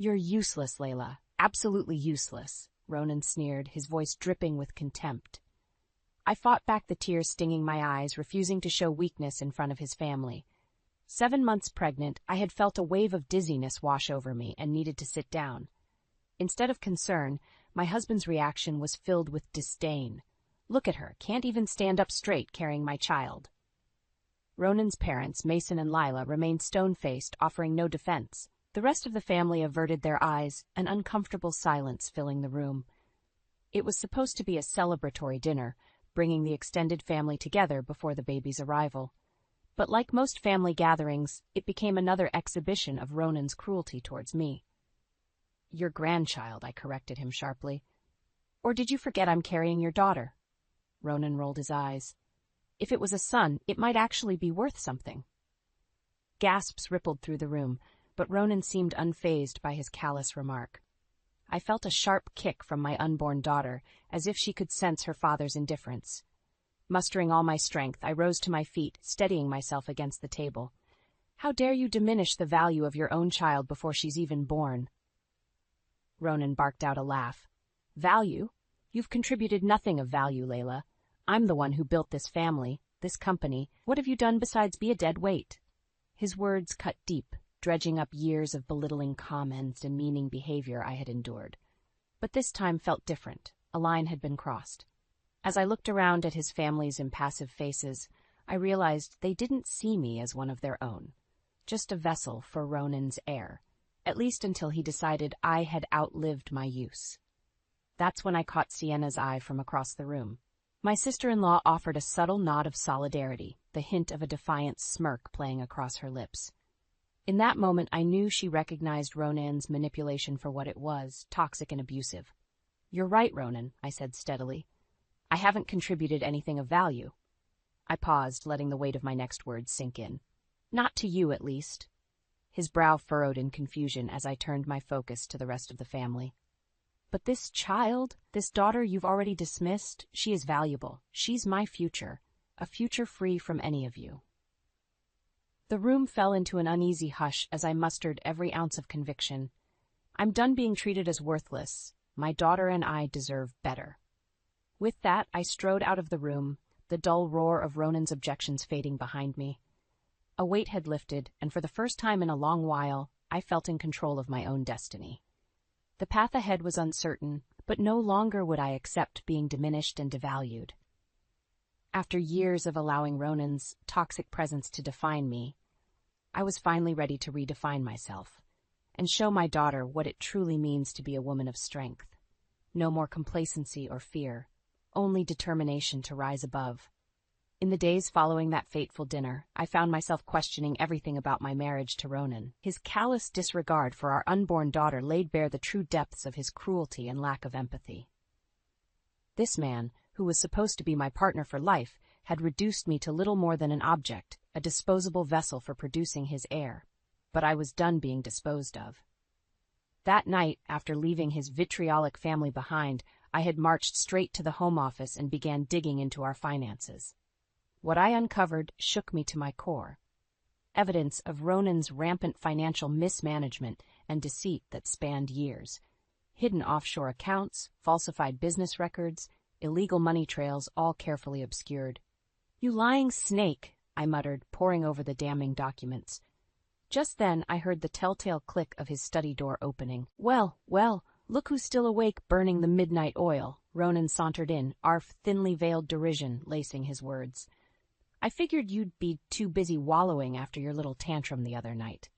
You're useless, Layla. Absolutely useless, Ronan sneered, his voice dripping with contempt. I fought back the tears stinging my eyes, refusing to show weakness in front of his family. 7 months pregnant, I had felt a wave of dizziness wash over me and needed to sit down. Instead of concern, my husband's reaction was filled with disdain. Look at her, can't even stand up straight carrying my child. Ronan's parents, Mason and Layla, remained stone-faced, offering no defense. The rest of the family averted their eyes, an uncomfortable silence filling the room. It was supposed to be a celebratory dinner, bringing the extended family together before the baby's arrival. But like most family gatherings, it became another exhibition of Ronan's cruelty towards me. Your grandchild, I corrected him sharply. Or did you forget I'm carrying your daughter? Ronan rolled his eyes. If it was a son, it might actually be worth something. Gasps rippled through the room, but Ronan seemed unfazed by his callous remark. I felt a sharp kick from my unborn daughter, as if she could sense her father's indifference. Mustering all my strength, I rose to my feet, steadying myself against the table. How dare you diminish the value of your own child before she's even born? Ronan barked out a laugh. Value? You've contributed nothing of value, Layla. I'm the one who built this family, this company. What have you done besides be a dead weight? His words cut deep, dredging up years of belittling comments, demeaning behavior I had endured. But this time felt different. A line had been crossed. As I looked around at his family's impassive faces, I realized they didn't see me as one of their own, just a vessel for Ronan's heir, at least until he decided I had outlived my use. That's when I caught Sienna's eye from across the room. My sister-in-law offered a subtle nod of solidarity, the hint of a defiant smirk playing across her lips. In that moment, I knew she recognized Ronan's manipulation for what it was, toxic and abusive. You're right, Ronan, I said steadily. I haven't contributed anything of value. I paused, letting the weight of my next words sink in. Not to you, at least. His brow furrowed in confusion as I turned my focus to the rest of the family. But this child, this daughter you've already dismissed, she is valuable. She's my future, a future free from any of you. The room fell into an uneasy hush as I mustered every ounce of conviction. I'm done being treated as worthless. My daughter and I deserve better. With that, I strode out of the room, the dull roar of Ronan's objections fading behind me. A weight had lifted, and for the first time in a long while, I felt in control of my own destiny. The path ahead was uncertain, but no longer would I accept being diminished and devalued. After years of allowing Ronan's toxic presence to define me, I was finally ready to redefine myself and show my daughter what it truly means to be a woman of strength. No more complacency or fear, only determination to rise above. In the days following that fateful dinner, I found myself questioning everything about my marriage to Ronan. His callous disregard for our unborn daughter laid bare the true depths of his cruelty and lack of empathy. This man, who was supposed to be my partner for life, had reduced me to little more than an object, a disposable vessel for producing his heir. But I was done being disposed of. That night, after leaving his vitriolic family behind, I had marched straight to the home office and began digging into our finances. What I uncovered shook me to my core. Evidence of Ronan's rampant financial mismanagement and deceit that spanned years. Hidden offshore accounts, falsified business records, illegal money trails, all carefully obscured. You lying snake, I muttered, poring over the damning documents. Just then I heard the telltale click of his study door opening. Well, look who's still awake burning the midnight oil. Ronan sauntered in, arf thinly veiled derision lacing his words. I figured you'd be too busy wallowing after your little tantrum the other night.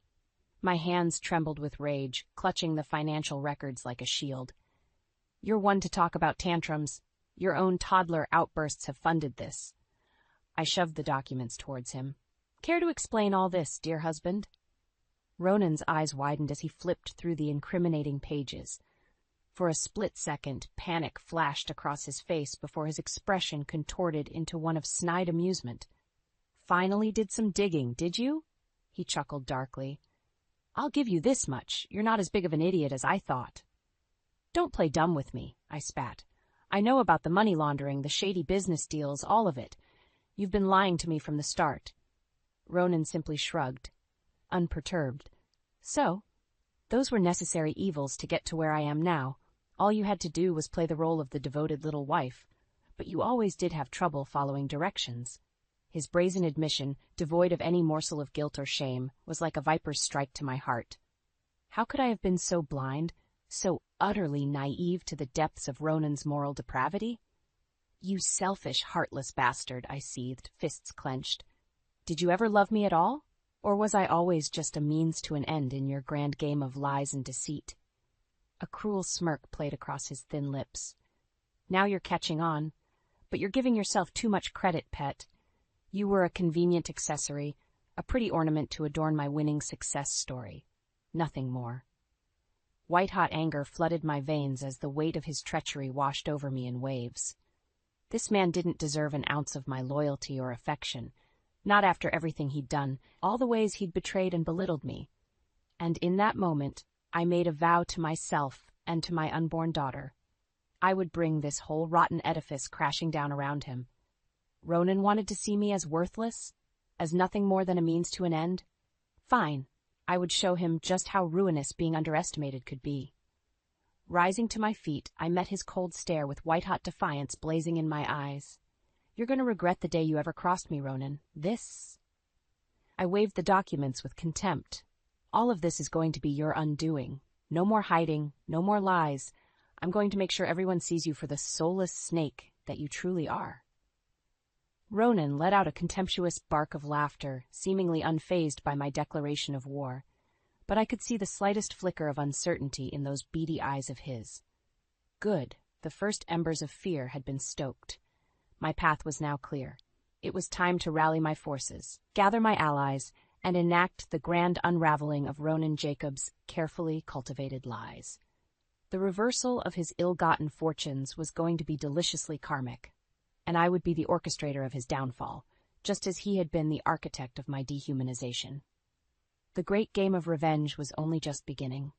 My hands trembled with rage, clutching the financial records like a shield. You're one to talk about tantrums. Your own toddler outbursts have funded this. I shoved the documents towards him. Care to explain all this, dear husband? Ronan's eyes widened as he flipped through the incriminating pages. For a split second, panic flashed across his face before his expression contorted into one of snide amusement. Finally did some digging, did you? He chuckled darkly. I'll give you this much. You're not as big of an idiot as I thought. Don't play dumb with me, I spat. I know about the money laundering, the shady business deals, all of it. You've been lying to me from the start. Ronan simply shrugged, unperturbed. So, Those were necessary evils to get to where I am now. All you had to do was play the role of the devoted little wife. But you always did have trouble following directions. His brazen admission, devoid of any morsel of guilt or shame, was like a viper's strike to my heart. How could I have been so blind, so utterly naive to the depths of Ronan's moral depravity? You selfish, heartless bastard, I seethed, fists clenched. Did you ever love me at all? Or was I always just a means to an end in your grand game of lies and deceit? A cruel smirk played across his thin lips. Now you're catching on, but you're giving yourself too much credit, pet. You were a convenient accessory, a pretty ornament to adorn my winning success story. Nothing more. White-hot anger flooded my veins as the weight of his treachery washed over me in waves. This man didn't deserve an ounce of my loyalty or affection, not after everything he'd done, all the ways he'd betrayed and belittled me. And in that moment, I made a vow to myself and to my unborn daughter. I would bring this whole rotten edifice crashing down around him. Ronan wanted to see me as worthless, as nothing more than a means to an end. Fine, I would show him just how ruinous being underestimated could be. Rising to my feet, I met his cold stare with white-hot defiance blazing in my eyes. You're going to regret the day you ever crossed me, Ronan. This. I waved the documents with contempt. All of this is going to be your undoing. No more hiding, no more lies. I'm going to make sure everyone sees you for the soulless snake that you truly are. Ronan let out a contemptuous bark of laughter, seemingly unfazed by my declaration of war. But I could see the slightest flicker of uncertainty in those beady eyes of his. Good, the first embers of fear had been stoked. My path was now clear. It was time to rally my forces, gather my allies, and enact the grand unraveling of Ronan Jacobs' carefully cultivated lies. The reversal of his ill-gotten fortunes was going to be deliciously karmic, and I would be the orchestrator of his downfall, just as he had been the architect of my dehumanization. The great game of revenge was only just beginning.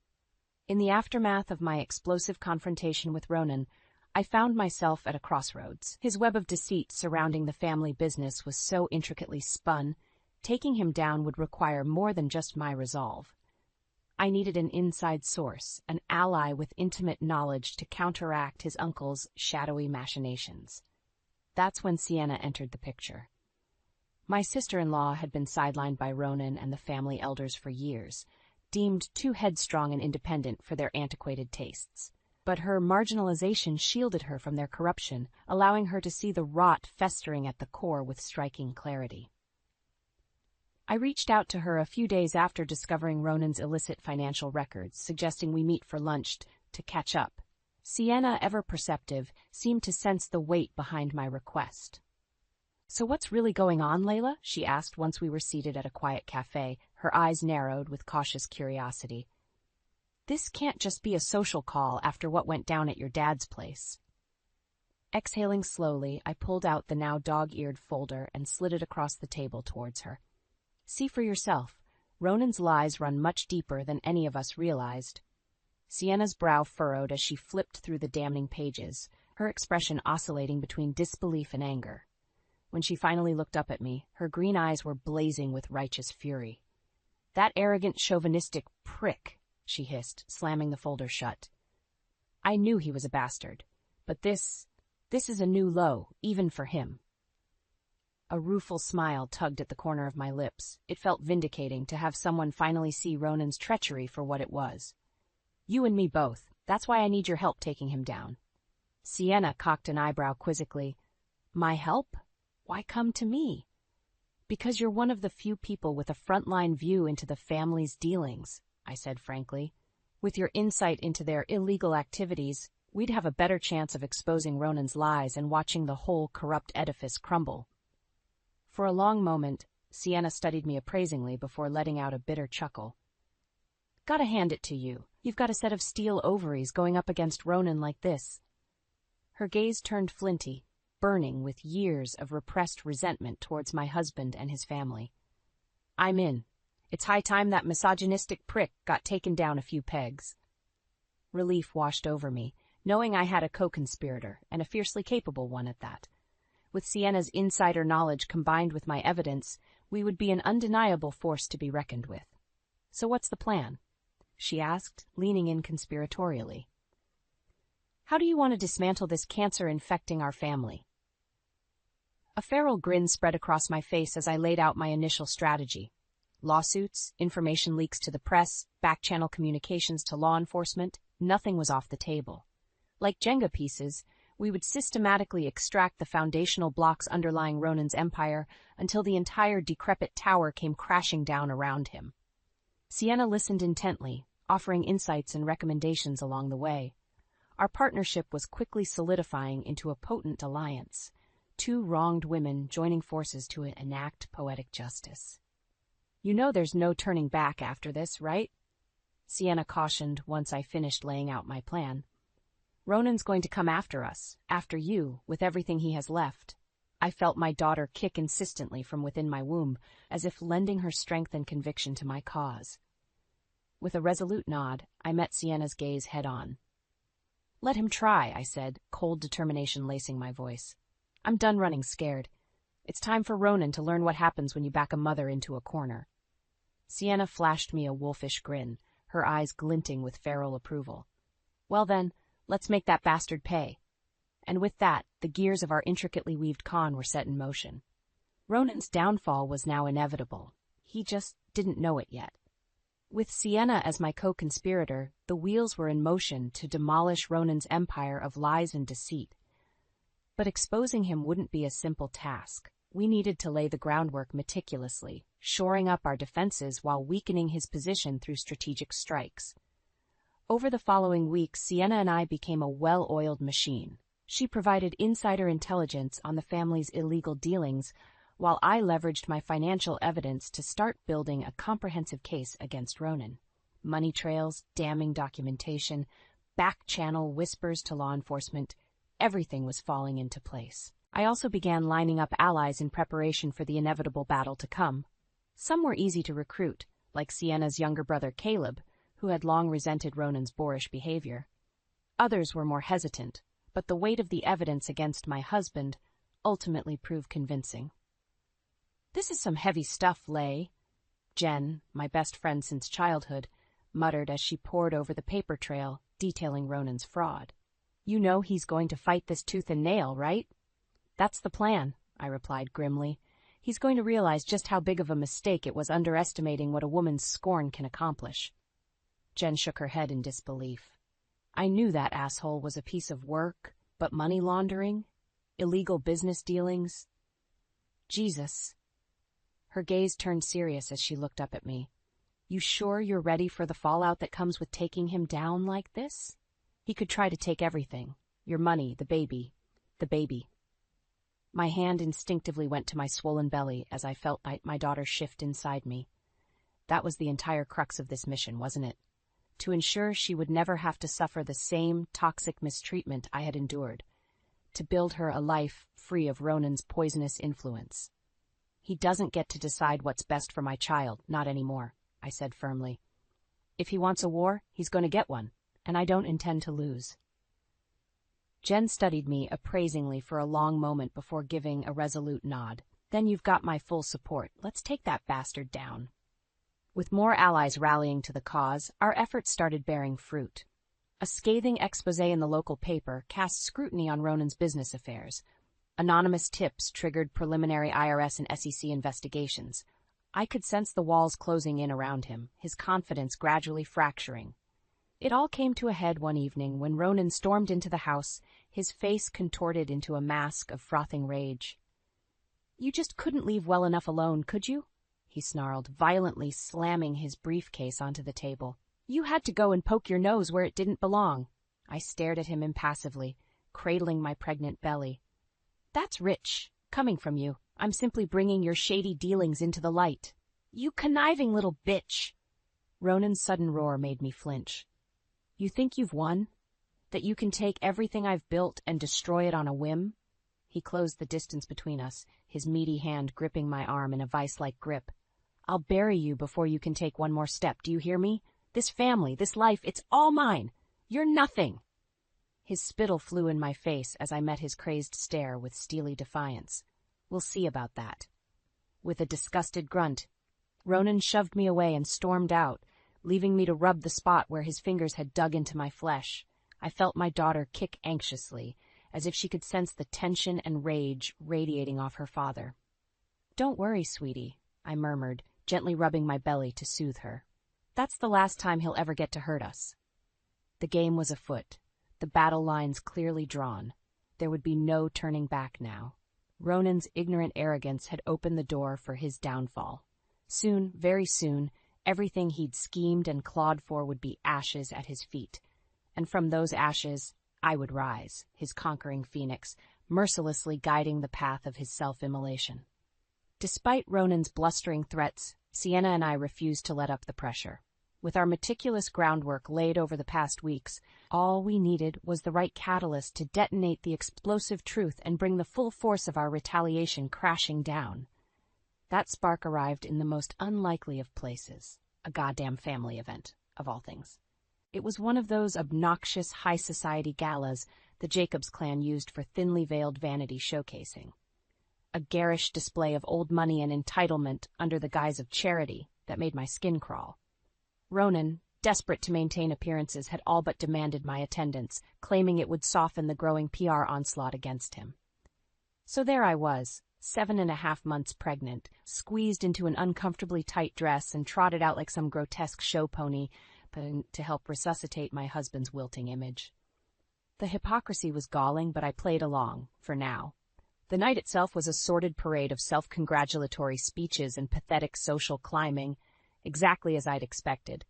In the aftermath of my explosive confrontation with Ronan, I found myself at a crossroads. His web of deceit surrounding the family business was so intricately spun, taking him down would require more than just my resolve. I needed an inside source, an ally with intimate knowledge to counteract his uncle's shadowy machinations. That's when Sienna entered the picture. My sister-in-law had been sidelined by Ronan and the family elders for years, deemed too headstrong and independent for their antiquated tastes. But her marginalization shielded her from their corruption, allowing her to see the rot festering at the core with striking clarity. I reached out to her a few days after discovering Ronan's illicit financial records, suggesting we meet for lunch to catch up. Sienna, ever perceptive, seemed to sense the weight behind my request. "So what's really going on, Layla?" she asked once we were seated at a quiet cafe, her eyes narrowed with cautious curiosity. "This can't just be a social call after what went down at your dad's place." Exhaling slowly, I pulled out the now dog-eared folder and slid it across the table towards her. "See for yourself. Ronan's lies run much deeper than any of us realized." Sienna's brow furrowed as she flipped through the damning pages, her expression oscillating between disbelief and anger. When she finally looked up at me, her green eyes were blazing with righteous fury. "That arrogant, chauvinistic prick," she hissed, slamming the folder shut. I knew he was a bastard, but this is a new low, even for him. A rueful smile tugged at the corner of my lips. It felt vindicating to have someone finally see Ronan's treachery for what it was. "You and me both. That's why I need your help taking him down." Sienna cocked an eyebrow quizzically. "My help? Why come to me?" "Because you're one of the few people with a frontline view into the family's dealings," I said frankly. "With your insight into their illegal activities, we'd have a better chance of exposing Ronan's lies and watching the whole corrupt edifice crumble." For a long moment, Sienna studied me appraisingly before letting out a bitter chuckle. "Gotta hand it to you. You've got a set of steel ovaries going up against Ronan like this." Her gaze turned flinty, burning with years of repressed resentment towards my husband and his family. "I'm in. It's high time that misogynistic prick got taken down a few pegs." Relief washed over me, knowing I had a co-conspirator, and a fiercely capable one at that. With Sienna's insider knowledge combined with my evidence, we would be an undeniable force to be reckoned with. "So what's the plan?" she asked, leaning in conspiratorially. How do you want to dismantle this cancer infecting our family? A feral grin spread across my face as I laid out my initial strategy. Lawsuits, information leaks to the press, back-channel communications to law enforcement, nothing was off the table. Like Jenga pieces, we would systematically extract the foundational blocks underlying Ronan's empire until the entire decrepit tower came crashing down around him. Sienna listened intently, offering insights and recommendations along the way. Our partnership was quickly solidifying into a potent alliance, two wronged women joining forces to enact poetic justice. You know there's no turning back after this, right? Sienna cautioned once I finished laying out my plan. Ronan's going to come after us, after you, with everything he has left. I felt my daughter kick insistently from within my womb, as if lending her strength and conviction to my cause. With a resolute nod, I met Sienna's gaze head-on. Let him try, I said, cold determination lacing my voice. I'm done running scared. It's time for Ronan to learn what happens when you back a mother into a corner. Sienna flashed me a wolfish grin, her eyes glinting with feral approval. Well then, let's make that bastard pay. And with that, the gears of our intricately weaved con were set in motion. Ronan's downfall was now inevitable. He just didn't know it yet. With Sienna as my co-conspirator, the wheels were in motion to demolish Ronan's empire of lies and deceit. But exposing him wouldn't be a simple task. We needed to lay the groundwork meticulously, shoring up our defenses while weakening his position through strategic strikes. Over the following weeks, Sienna and I became a well-oiled machine. She provided insider intelligence on the family's illegal dealings, while I leveraged my financial evidence to start building a comprehensive case against Ronan. Money trails, damning documentation, back-channel whispers to law enforcement, everything was falling into place. I also began lining up allies in preparation for the inevitable battle to come. Some were easy to recruit, like Sienna's younger brother Caleb, who had long resented Ronan's boorish behavior. Others were more hesitant, but the weight of the evidence against my husband ultimately proved convincing. This is some heavy stuff, Lay, Jen, my best friend since childhood, muttered as she pored over the paper trail detailing Ronan's fraud. You know he's going to fight this tooth and nail, right? That's the plan, I replied grimly. He's going to realize just how big of a mistake it was underestimating what a woman's scorn can accomplish. Jen shook her head in disbelief. I knew that asshole was a piece of work, but money laundering? Illegal business dealings? Jesus. Her gaze turned serious as she looked up at me. You sure you're ready for the fallout that comes with taking him down like this? He could try to take everything. Your money, the baby. My hand instinctively went to my swollen belly as I felt my daughter shift inside me. That was the entire crux of this mission, wasn't it? To ensure she would never have to suffer the same toxic mistreatment I had endured. To build her a life free of Ronan's poisonous influence. He doesn't get to decide what's best for my child, not anymore, I said firmly. If he wants a war, he's going to get one, and I don't intend to lose. Jen studied me appraisingly for a long moment before giving a resolute nod. Then you've got my full support. Let's take that bastard down. With more allies rallying to the cause, our efforts started bearing fruit. A scathing expose in the local paper cast scrutiny on Ronan's business affairs. Anonymous tips triggered preliminary IRS and SEC investigations. I could sense the walls closing in around him, his confidence gradually fracturing. It all came to a head one evening when Ronan stormed into the house, his face contorted into a mask of frothing rage. You just couldn't leave well enough alone, could you? He snarled, violently slamming his briefcase onto the table. You had to go and poke your nose where it didn't belong. I stared at him impassively, cradling my pregnant belly. That's rich, coming from you. I'm simply bringing your shady dealings into the light. You conniving little bitch! Ronan's sudden roar made me flinch. You think you've won? That you can take everything I've built and destroy it on a whim? He closed the distance between us, his meaty hand gripping my arm in a vice-like grip. I'll bury you before you can take one more step, do you hear me? This family, this life, it's all mine. You're nothing. His spittle flew in my face as I met his crazed stare with steely defiance. We'll see about that. With a disgusted grunt, Ronan shoved me away and stormed out, leaving me to rub the spot where his fingers had dug into my flesh. I felt my daughter kick anxiously, as if she could sense the tension and rage radiating off her father. "Don't worry, sweetie," I murmured, gently rubbing my belly to soothe her. "That's the last time he'll ever get to hurt us." The game was afoot, the battle lines clearly drawn. There would be no turning back now. Ronan's ignorant arrogance had opened the door for his downfall. Soon, very soon, everything he'd schemed and clawed for would be ashes at his feet. And from those ashes, I would rise, his conquering phoenix, mercilessly guiding the path of his self-immolation. Despite Ronan's blustering threats, Sienna and I refused to let up the pressure. With our meticulous groundwork laid over the past weeks, all we needed was the right catalyst to detonate the explosive truth and bring the full force of our retaliation crashing down. That spark arrived in the most unlikely of places, a goddamn family event, of all things. It was one of those obnoxious high society galas the Jacobs clan used for thinly veiled vanity showcasing. A garish display of old money and entitlement under the guise of charity that made my skin crawl. Ronan, desperate to maintain appearances, had all but demanded my attendance, claiming it would soften the growing PR onslaught against him. So there I was, 7.5 months pregnant, squeezed into an uncomfortably tight dress and trotted out like some grotesque show pony to help resuscitate my husband's wilting image. The hypocrisy was galling, but I played along, for now. The night itself was a sordid parade of self-congratulatory speeches and pathetic social climbing, exactly as I'd expected.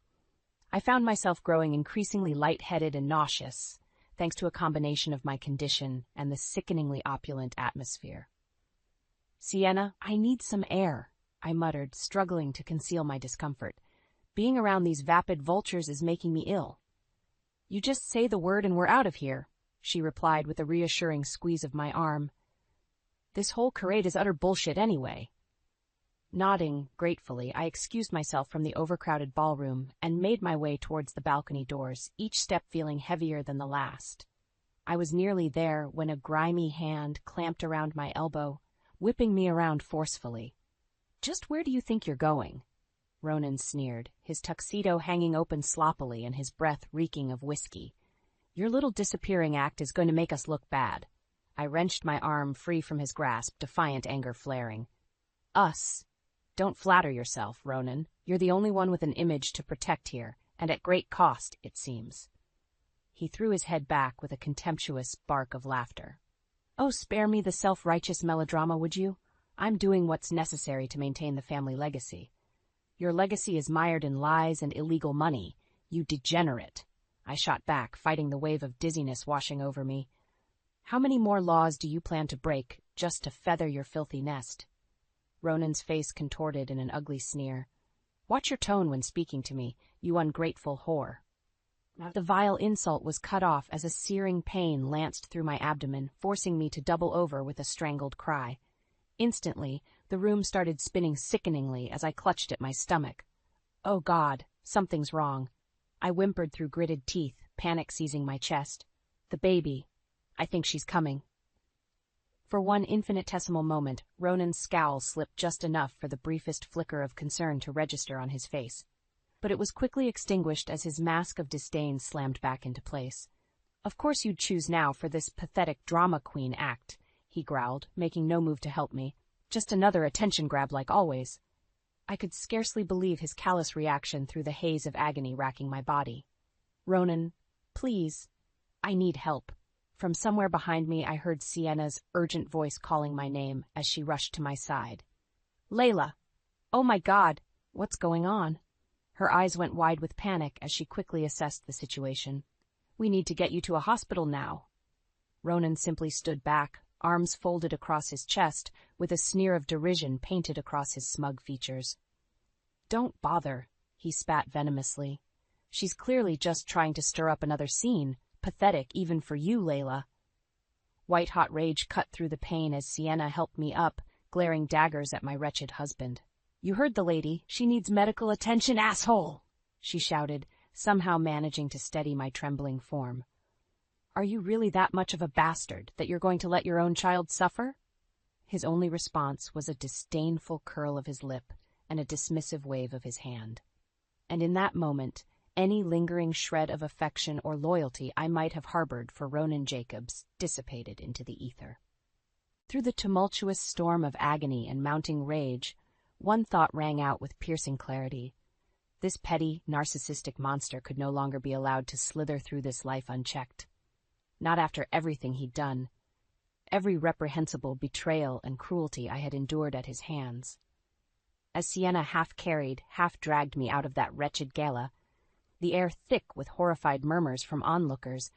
I found myself growing increasingly lightheaded and nauseous, thanks to a combination of my condition and the sickeningly opulent atmosphere. "Sienna, I need some air," I muttered, struggling to conceal my discomfort. "Being around these vapid vultures is making me ill." "You just say the word and we're out of here," she replied with a reassuring squeeze of my arm. "This whole charade is utter bullshit anyway." Nodding gratefully, I excused myself from the overcrowded ballroom and made my way towards the balcony doors, each step feeling heavier than the last. I was nearly there when a grimy hand clamped around my elbow, whipping me around forcefully. "Just where do you think you're going?" Ronan sneered, his tuxedo hanging open sloppily and his breath reeking of whiskey. "Your little disappearing act is going to make us look bad." I wrenched my arm free from his grasp, defiant anger flaring. "Us? Don't flatter yourself, Ronan. You're the only one with an image to protect here, and at great cost, it seems." He threw his head back with a contemptuous bark of laughter. "Oh, spare me the self-righteous melodrama, would you? I'm doing what's necessary to maintain the family legacy." "Your legacy is mired in lies and illegal money, you degenerate." I shot back, fighting the wave of dizziness washing over me. "How many more laws do you plan to break, just to feather your filthy nest?" Ronan's face contorted in an ugly sneer. "Watch your tone when speaking to me, you ungrateful whore." The vile insult was cut off as a searing pain lanced through my abdomen, forcing me to double over with a strangled cry. Instantly, the room started spinning sickeningly as I clutched at my stomach. "Oh God, something's wrong." I whimpered through gritted teeth, panic seizing my chest. "The baby. I think she's coming." For one infinitesimal moment, Ronan's scowl slipped just enough for the briefest flicker of concern to register on his face. But it was quickly extinguished as his mask of disdain slammed back into place. "Of course you'd choose now for this pathetic drama queen act," he growled, making no move to help me. "Just another attention grab like always." I could scarcely believe his callous reaction through the haze of agony racking my body. "Ronan, please. I need help." From somewhere behind me, I heard Sienna's urgent voice calling my name as she rushed to my side. "Layla! Oh my God! What's going on?" Her eyes went wide with panic as she quickly assessed the situation. "We need to get you to a hospital now." Ronan simply stood back, arms folded across his chest, with a sneer of derision painted across his smug features. "Don't bother," he spat venomously. "She's clearly just trying to stir up another scene. Pathetic even for you, Layla." White-hot rage cut through the pain as Sienna helped me up, glaring daggers at my wretched husband. "You heard the lady. She needs medical attention, asshole!" she shouted, somehow managing to steady my trembling form. "Are you really that much of a bastard that you're going to let your own child suffer?" His only response was a disdainful curl of his lip and a dismissive wave of his hand. and in that moment, any lingering shred of affection or loyalty I might have harbored for Ronan Jacobs dissipated into the ether. Through the tumultuous storm of agony and mounting rage, one thought rang out with piercing clarity. This petty, narcissistic monster could no longer be allowed to slither through this life unchecked. Not after everything he'd done, every reprehensible betrayal and cruelty I had endured at his hands. As Sienna half-carried, half-dragged me out of that wretched gala, the air thick with horrified murmurs from onlookers,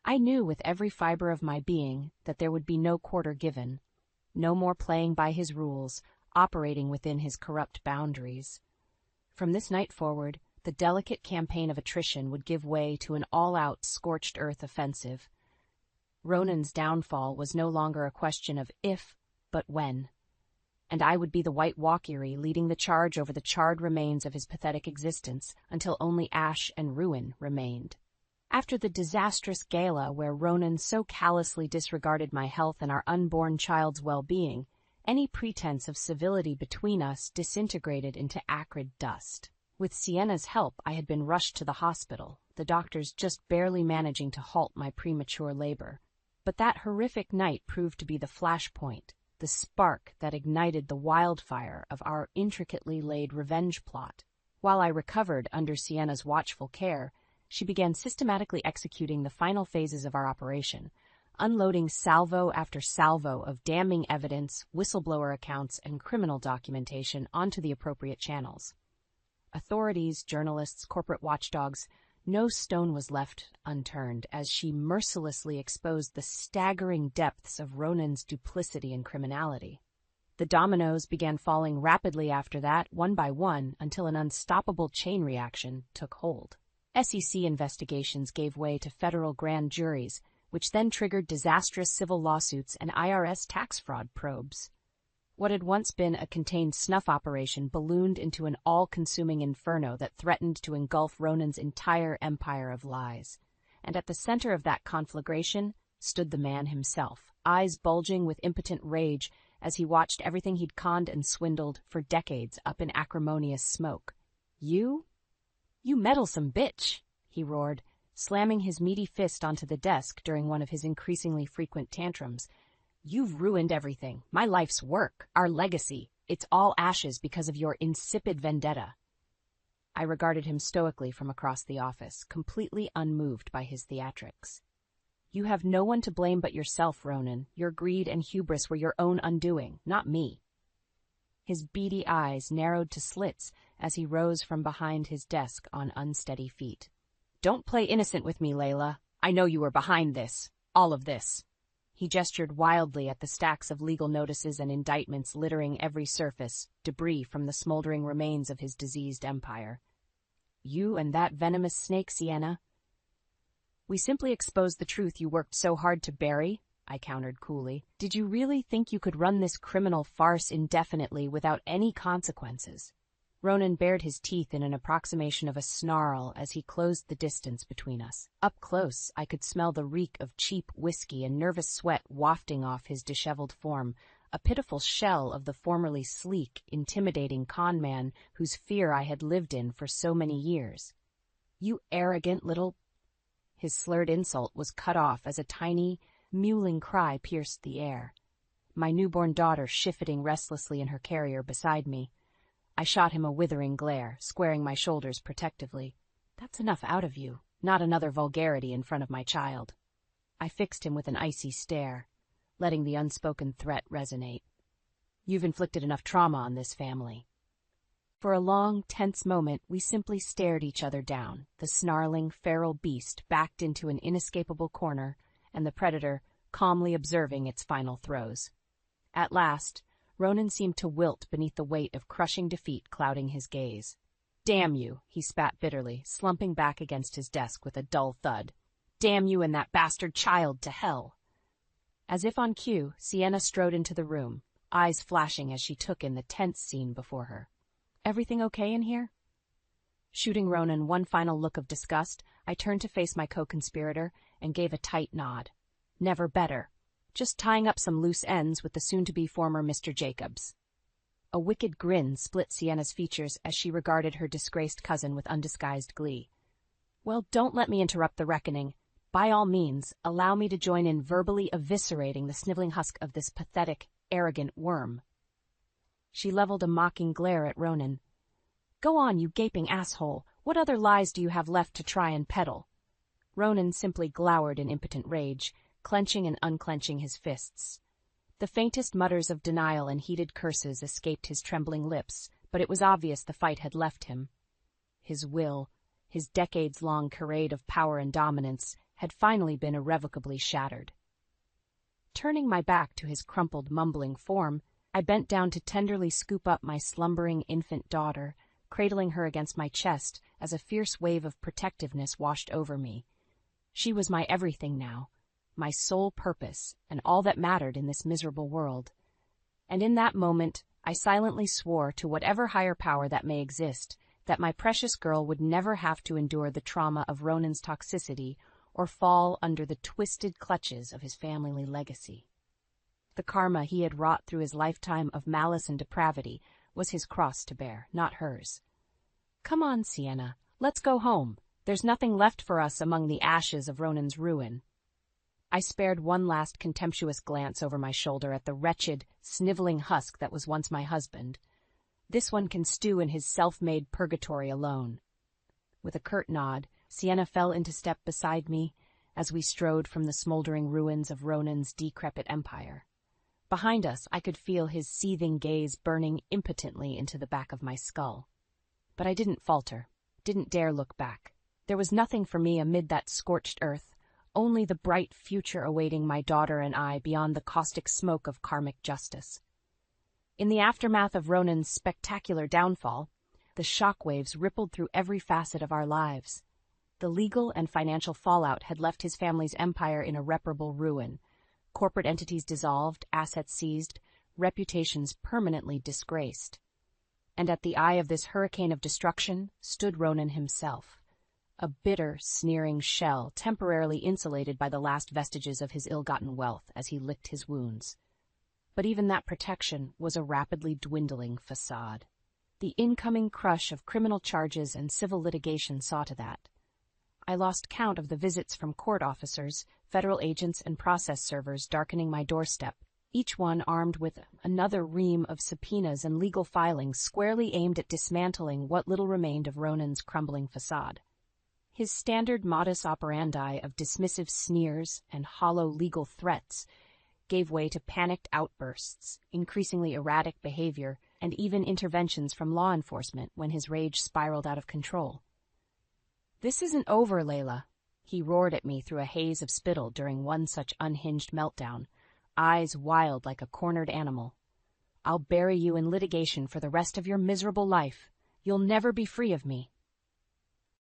I knew with every fiber of my being that there would be no quarter given, no more playing by his rules, operating within his corrupt boundaries. From this night forward, the delicate campaign of attrition would give way to an all-out scorched earth offensive. Ronan's downfall was no longer a question of if, but when. And I would be the White Walkyrie leading the charge over the charred remains of his pathetic existence until only ash and ruin remained. After the disastrous gala where Ronan so callously disregarded my health and our unborn child's well-being, any pretense of civility between us disintegrated into acrid dust. With Sienna's help, I had been rushed to the hospital, the doctors just barely managing to halt my premature labor. But that horrific night proved to be the flashpoint, the spark that ignited the wildfire of our intricately laid revenge plot. While I recovered under Sienna's watchful care, she began systematically executing the final phases of our operation, unloading salvo after salvo of damning evidence, whistleblower accounts, and criminal documentation onto the appropriate channels. Authorities, journalists, corporate watchdogs, no stone was left unturned as she mercilessly exposed the staggering depths of Ronan's duplicity and criminality. The dominoes began falling rapidly after that, one by one, until an unstoppable chain reaction took hold. SEC investigations gave way to federal grand juries, which then triggered disastrous civil lawsuits and IRS tax fraud probes. What had once been a contained snuff operation ballooned into an all-consuming inferno that threatened to engulf Ronan's entire empire of lies. And at the center of that conflagration stood the man himself, eyes bulging with impotent rage as he watched everything he'd conned and swindled for decades up in acrimonious smoke. You meddlesome bitch, he roared, slamming his meaty fist onto the desk during one of his increasingly frequent tantrums. You've ruined everything. My life's work, our legacy. It's all ashes because of your insipid vendetta. I regarded him stoically from across the office, completely unmoved by his theatrics. You have no one to blame but yourself, Ronan. Your greed and hubris were your own undoing, not me. His beady eyes narrowed to slits as he rose from behind his desk on unsteady feet. Don't play innocent with me, Layla. I know you were behind this. All of this. He gestured wildly at the stacks of legal notices and indictments littering every surface, debris from the smoldering remains of his diseased empire. You and that venomous snake, Sienna. We simply exposed the truth you worked so hard to bury, I countered coolly. Did you really think you could run this criminal farce indefinitely without any consequences? Ronan bared his teeth in an approximation of a snarl as he closed the distance between us. Up close, I could smell the reek of cheap whiskey and nervous sweat wafting off his disheveled form, a pitiful shell of the formerly sleek, intimidating con man whose fear I had lived in for so many years. You arrogant little... His slurred insult was cut off as a tiny, mewling cry pierced the air. My newborn daughter shifting restlessly in her carrier beside me. I shot him a withering glare, squaring my shoulders protectively. That's enough out of you, not another vulgarity in front of my child. I fixed him with an icy stare, letting the unspoken threat resonate. You've inflicted enough trauma on this family. For a long, tense moment, we simply stared each other down, the snarling, feral beast backed into an inescapable corner, and the predator calmly observing its final throes. At last, Ronan seemed to wilt beneath the weight of crushing defeat clouding his gaze. Damn you, he spat bitterly, slumping back against his desk with a dull thud. Damn you and that bastard child to hell. As if on cue, Sienna strode into the room, eyes flashing as she took in the tense scene before her. Everything okay in here? Shooting Ronan one final look of disgust, I turned to face my co-conspirator and gave a tight nod. Never better. Just tying up some loose ends with the soon-to-be former Mr. Jacobs. A wicked grin split Sienna's features as she regarded her disgraced cousin with undisguised glee. Well, don't let me interrupt the reckoning. By all means, allow me to join in verbally eviscerating the sniveling husk of this pathetic, arrogant worm. She leveled a mocking glare at Ronan. Go on, you gaping asshole. What other lies do you have left to try and peddle? Ronan simply glowered in impotent rage, clenching and unclenching his fists. The faintest mutters of denial and heated curses escaped his trembling lips, but it was obvious the fight had left him. His will, his decades-long charade of power and dominance, had finally been irrevocably shattered. Turning my back to his crumpled, mumbling form, I bent down to tenderly scoop up my slumbering infant daughter, cradling her against my chest as a fierce wave of protectiveness washed over me. She was my everything now, my sole purpose, and all that mattered in this miserable world. And in that moment, I silently swore to whatever higher power that may exist, that my precious girl would never have to endure the trauma of Ronan's toxicity or fall under the twisted clutches of his family legacy. The karma he had wrought through his lifetime of malice and depravity was his cross to bear, not hers. Come on, Sienna, let's go home. There's nothing left for us among the ashes of Ronan's ruin. I spared one last contemptuous glance over my shoulder at the wretched, sniveling husk that was once my husband. This one can stew in his self-made purgatory alone. With a curt nod, Sienna fell into step beside me as we strode from the smoldering ruins of Ronan's decrepit empire. Behind us, I could feel his seething gaze burning impotently into the back of my skull. But I didn't falter, didn't dare look back. There was nothing for me amid that scorched earth, only the bright future awaiting my daughter and I beyond the caustic smoke of karmic justice. In the aftermath of Ronan's spectacular downfall, the shockwaves rippled through every facet of our lives. The legal and financial fallout had left his family's empire in irreparable ruin. Corporate entities dissolved, assets seized, reputations permanently disgraced. And at the eye of this hurricane of destruction stood Ronan himself, a bitter, sneering shell temporarily insulated by the last vestiges of his ill-gotten wealth as he licked his wounds. But even that protection was a rapidly dwindling facade. The incoming crush of criminal charges and civil litigation saw to that. I lost count of the visits from court officers, federal agents, and process servers darkening my doorstep, each one armed with another ream of subpoenas and legal filings squarely aimed at dismantling what little remained of Ronan's crumbling facade. His standard modus operandi of dismissive sneers and hollow legal threats gave way to panicked outbursts, increasingly erratic behavior, and even interventions from law enforcement when his rage spiraled out of control. "This isn't over, Layla," he roared at me through a haze of spittle during one such unhinged meltdown, eyes wild like a cornered animal. "I'll bury you in litigation for the rest of your miserable life. You'll never be free of me."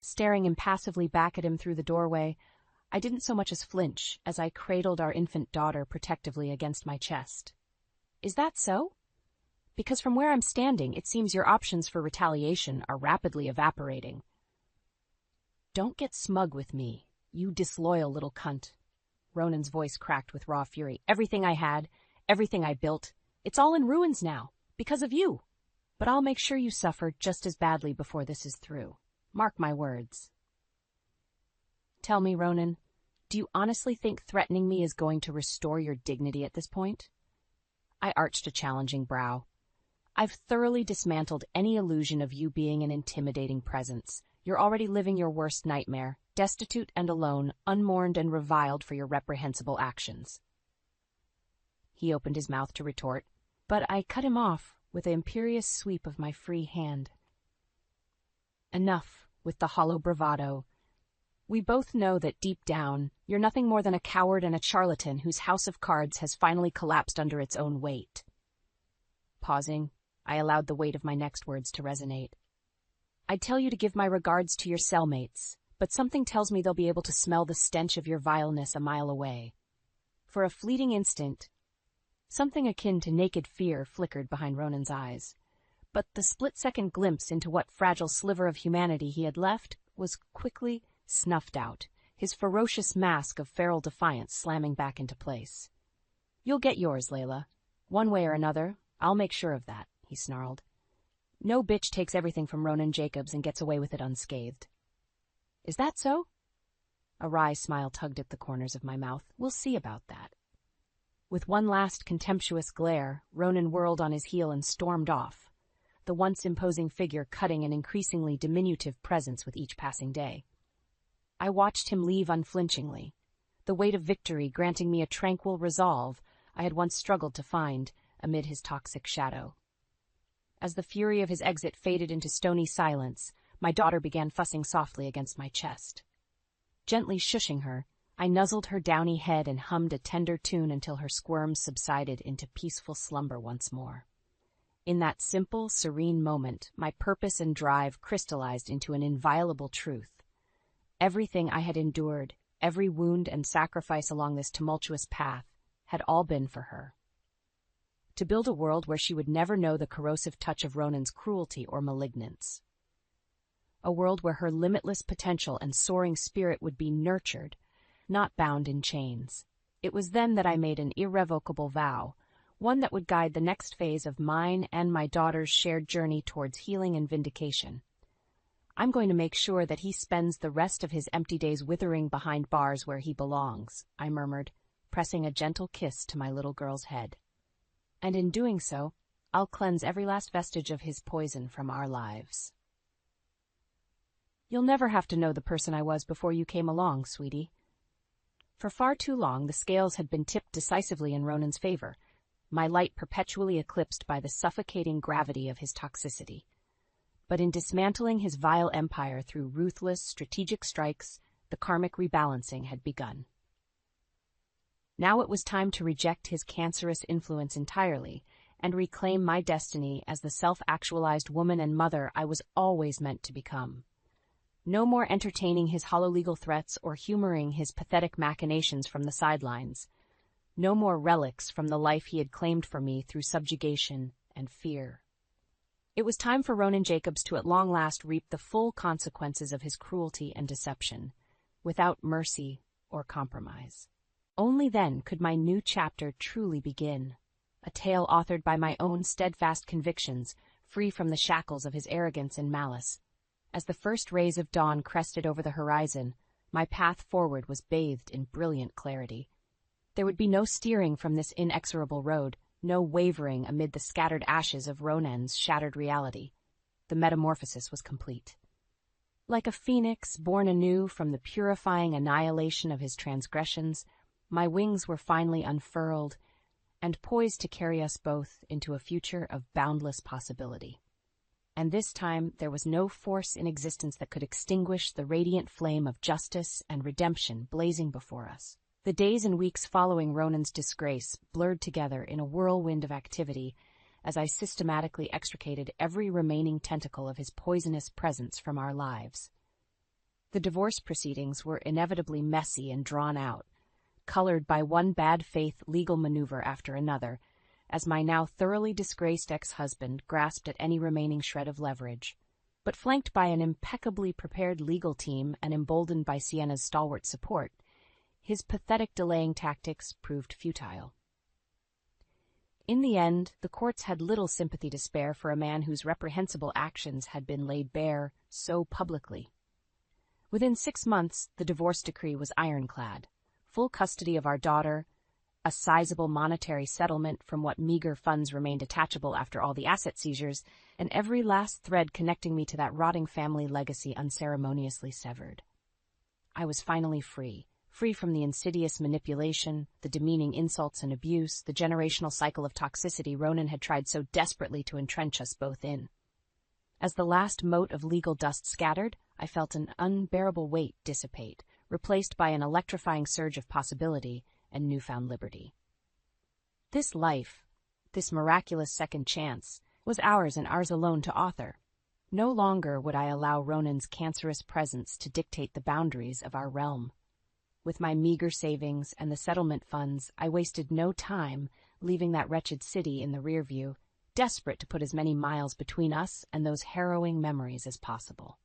Staring impassively back at him through the doorway, I didn't so much as flinch as I cradled our infant daughter protectively against my chest. "Is that so? Because from where I'm standing, it seems your options for retaliation are rapidly evaporating." "Don't get smug with me, you disloyal little cunt." Ronan's voice cracked with raw fury. "Everything I had, everything I built, it's all in ruins now, because of you. But I'll make sure you suffer just as badly before this is through. Mark my words." "Tell me, Ronan, do you honestly think threatening me is going to restore your dignity at this point?" I arched a challenging brow. "I've thoroughly dismantled any illusion of you being an intimidating presence. You're already living your worst nightmare, destitute and alone, unmourned and reviled for your reprehensible actions." He opened his mouth to retort, but I cut him off with an imperious sweep of my free hand. "Enough with the hollow bravado. We both know that deep down, you're nothing more than a coward and a charlatan whose house of cards has finally collapsed under its own weight." Pausing, I allowed the weight of my next words to resonate. "I'd tell you to give my regards to your cellmates, but something tells me they'll be able to smell the stench of your vileness a mile away." For a fleeting instant, something akin to naked fear flickered behind Ronan's eyes. But the split-second glimpse into what fragile sliver of humanity he had left was quickly snuffed out, his ferocious mask of feral defiance slamming back into place. "You'll get yours, Layla. One way or another, I'll make sure of that." he snarled. No bitch takes everything from Ronan Jacobs and gets away with it unscathed. Is that so? A wry smile tugged at the corners of my mouth. We'll see about that. With one last contemptuous glare, Ronan whirled on his heel and stormed off, the once imposing figure cutting an increasingly diminutive presence with each passing day. I watched him leave unflinchingly, the weight of victory granting me a tranquil resolve I had once struggled to find amid his toxic shadow. As the fury of his exit faded into stony silence, my daughter began fussing softly against my chest. Gently shushing her, I nuzzled her downy head and hummed a tender tune until her squirms subsided into peaceful slumber once more. In that simple, serene moment, my purpose and drive crystallized into an inviolable truth. Everything I had endured, every wound and sacrifice along this tumultuous path, had all been for her. To build a world where she would never know the corrosive touch of Ronan's cruelty or malignance. A world where her limitless potential and soaring spirit would be nurtured, not bound in chains. It was then that I made an irrevocable vow, one that would guide the next phase of mine and my daughter's shared journey towards healing and vindication. I'm going to make sure that he spends the rest of his empty days withering behind bars where he belongs, I murmured, pressing a gentle kiss to my little girl's head. And in doing so, I'll cleanse every last vestige of his poison from our lives. You'll never have to know the person I was before you came along, sweetie. For far too long, the scales had been tipped decisively in Ronan's favor, my light perpetually eclipsed by the suffocating gravity of his toxicity. But in dismantling his vile empire through ruthless, strategic strikes, the karmic rebalancing had begun. Now it was time to reject his cancerous influence entirely and reclaim my destiny as the self-actualized woman and mother I was always meant to become. No more entertaining his hollow legal threats or humoring his pathetic machinations from the sidelines. No more relics from the life he had claimed for me through subjugation and fear. It was time for Ronan Jacobs to at long last reap the full consequences of his cruelty and deception, without mercy or compromise. Only then could my new chapter truly begin, a tale authored by my own steadfast convictions, free from the shackles of his arrogance and malice. As the first rays of dawn crested over the horizon, my path forward was bathed in brilliant clarity. There would be no steering from this inexorable road, no wavering amid the scattered ashes of Ronan's shattered reality. The metamorphosis was complete. Like a phoenix born anew from the purifying annihilation of his transgressions, my wings were finally unfurled and poised to carry us both into a future of boundless possibility. And this time there was no force in existence that could extinguish the radiant flame of justice and redemption blazing before us. The days and weeks following Ronan's disgrace blurred together in a whirlwind of activity as I systematically extricated every remaining tentacle of his poisonous presence from our lives. The divorce proceedings were inevitably messy and drawn out, colored by one bad faith legal maneuver after another, as my now thoroughly disgraced ex-husband grasped at any remaining shred of leverage. But flanked by an impeccably prepared legal team and emboldened by Sienna's stalwart support, his pathetic delaying tactics proved futile. In the end, the courts had little sympathy to spare for a man whose reprehensible actions had been laid bare so publicly. Within 6 months, the divorce decree was ironclad. Full custody of our daughter, a sizable monetary settlement from what meager funds remained attachable after all the asset seizures, and every last thread connecting me to that rotting family legacy unceremoniously severed. I was finally free from the insidious manipulation, the demeaning insults and abuse, the generational cycle of toxicity Ronan had tried so desperately to entrench us both in. As the last mote of legal dust scattered, I felt an unbearable weight dissipate, replaced by an electrifying surge of possibility and newfound liberty. This life, this miraculous second chance, was ours and ours alone to author. No longer would I allow Ronan's cancerous presence to dictate the boundaries of our realm. With my meager savings and the settlement funds, I wasted no time leaving that wretched city in the rear view, desperate to put as many miles between us and those harrowing memories as possible.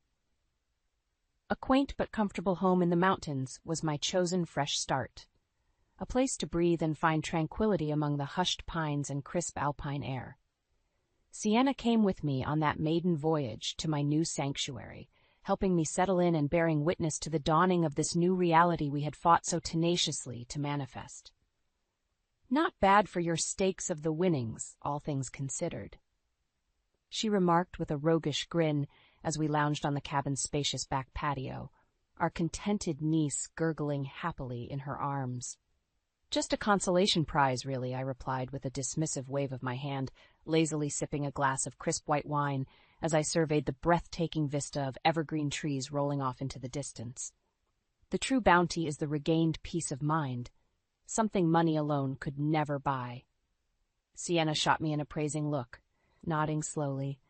A quaint but comfortable home in the mountains was my chosen fresh start, a place to breathe and find tranquility among the hushed pines and crisp alpine air. Sienna came with me on that maiden voyage to my new sanctuary, helping me settle in and bearing witness to the dawning of this new reality we had fought so tenaciously to manifest. "Not bad for your stakes of the winnings, all things considered," she remarked with a roguish grin as we lounged on the cabin's spacious back patio, our contented niece gurgling happily in her arms. "Just a consolation prize, really," I replied with a dismissive wave of my hand, lazily sipping a glass of crisp white wine as I surveyed the breathtaking vista of evergreen trees rolling off into the distance. "The true bounty is the regained peace of mind, something money alone could never buy." Sienna shot me an appraising look, nodding slowly.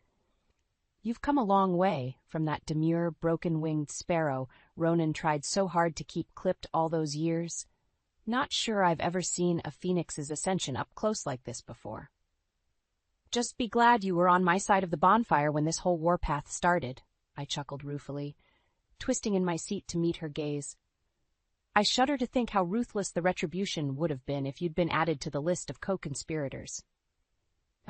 "You've come a long way from that demure, broken-winged sparrow Ronan tried so hard to keep clipped all those years. Not sure I've ever seen a phoenix's ascension up close like this before." "Just be glad you were on my side of the bonfire when this whole warpath started," I chuckled ruefully, twisting in my seat to meet her gaze. "I shudder to think how ruthless the retribution would have been if you'd been added to the list of co-conspirators."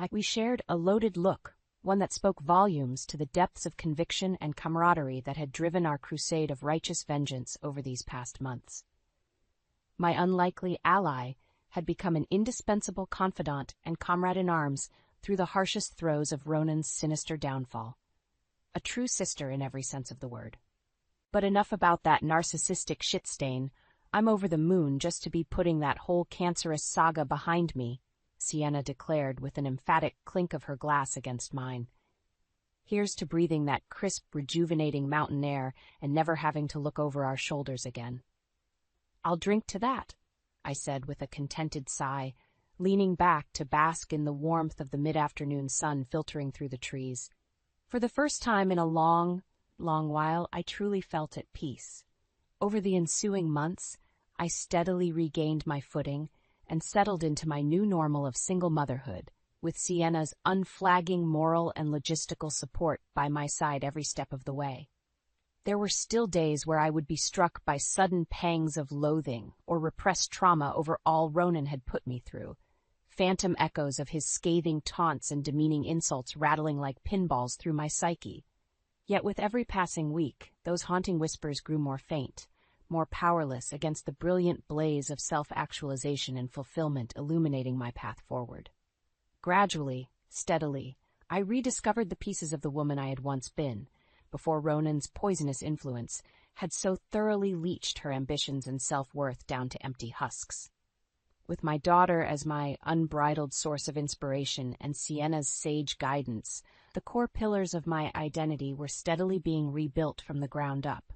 We shared a loaded look, one that spoke volumes to the depths of conviction and camaraderie that had driven our crusade of righteous vengeance over these past months. My unlikely ally had become an indispensable confidant and comrade in arms through the harshest throes of Ronan's sinister downfall. A true sister in every sense of the word. But enough about that narcissistic shit stain. I'm over the moon just to be putting that whole cancerous saga behind me, Sienna declared with an emphatic clink of her glass against mine. "Here's to breathing that crisp, rejuvenating mountain air and never having to look over our shoulders again." "I'll drink to that," I said with a contented sigh, leaning back to bask in the warmth of the mid-afternoon sun filtering through the trees. For the first time in a long while, I truly felt at peace. Over the ensuing months, I steadily regained my footing and settled into my new normal of single motherhood, with Sienna's unflagging moral and logistical support by my side every step of the way. There were still days where I would be struck by sudden pangs of loathing or repressed trauma over all Ronan had put me through, phantom echoes of his scathing taunts and demeaning insults rattling like pinballs through my psyche. Yet with every passing week, those haunting whispers grew more faint, more powerless against the brilliant blaze of self-actualization and fulfillment illuminating my path forward. Gradually, steadily, I rediscovered the pieces of the woman I had once been, before Ronan's poisonous influence had so thoroughly leached her ambitions and self-worth down to empty husks. With my daughter as my unbridled source of inspiration and Sienna's sage guidance, the core pillars of my identity were steadily being rebuilt from the ground up.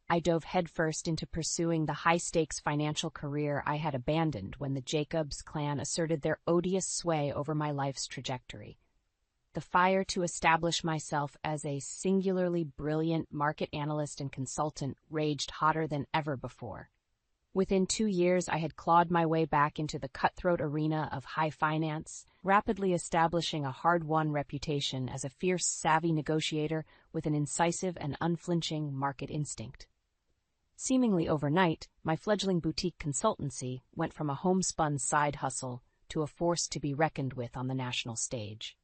I dove headfirst into pursuing the high-stakes financial career I had abandoned when the Jacobs clan asserted their odious sway over my life's trajectory. The fire to establish myself as a singularly brilliant market analyst and consultant raged hotter than ever before. Within 2 years, I had clawed my way back into the cutthroat arena of high finance, rapidly establishing a hard-won reputation as a fierce, savvy negotiator with an incisive and unflinching market instinct. Seemingly overnight, my fledgling boutique consultancy went from a homespun side hustle to a force to be reckoned with on the national stage.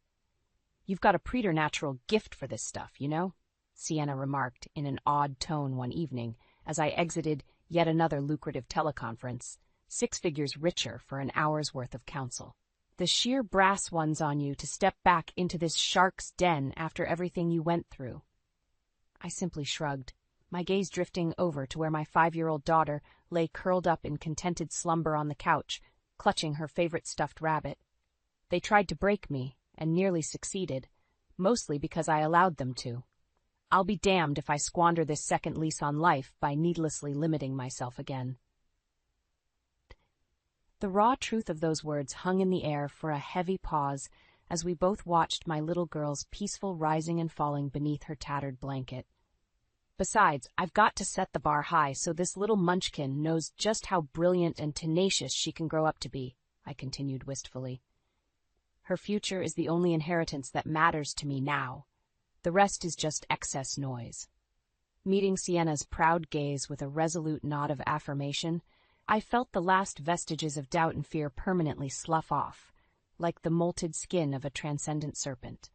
"You've got a preternatural gift for this stuff, you know?" Sienna remarked in an odd tone one evening as I exited yet another lucrative teleconference, 6 figures richer for an hour's worth of counsel. "The sheer brass one's on you to step back into this shark's den after everything you went through." I simply shrugged, my gaze drifting over to where my 5-year-old daughter lay curled up in contented slumber on the couch, clutching her favorite stuffed rabbit. They tried to break me, and nearly succeeded, mostly because I allowed them to. I'll be damned if I squander this second lease on life by needlessly limiting myself again. The raw truth of those words hung in the air for a heavy pause as we both watched my little girl's peaceful rising and falling beneath her tattered blanket. Besides, I've got to set the bar high so this little munchkin knows just how brilliant and tenacious she can grow up to be, I continued wistfully. Her future is the only inheritance that matters to me now. The rest is just excess noise. Meeting Sienna's proud gaze with a resolute nod of affirmation, I felt the last vestiges of doubt and fear permanently slough off, like the molted skin of a transcendent serpent.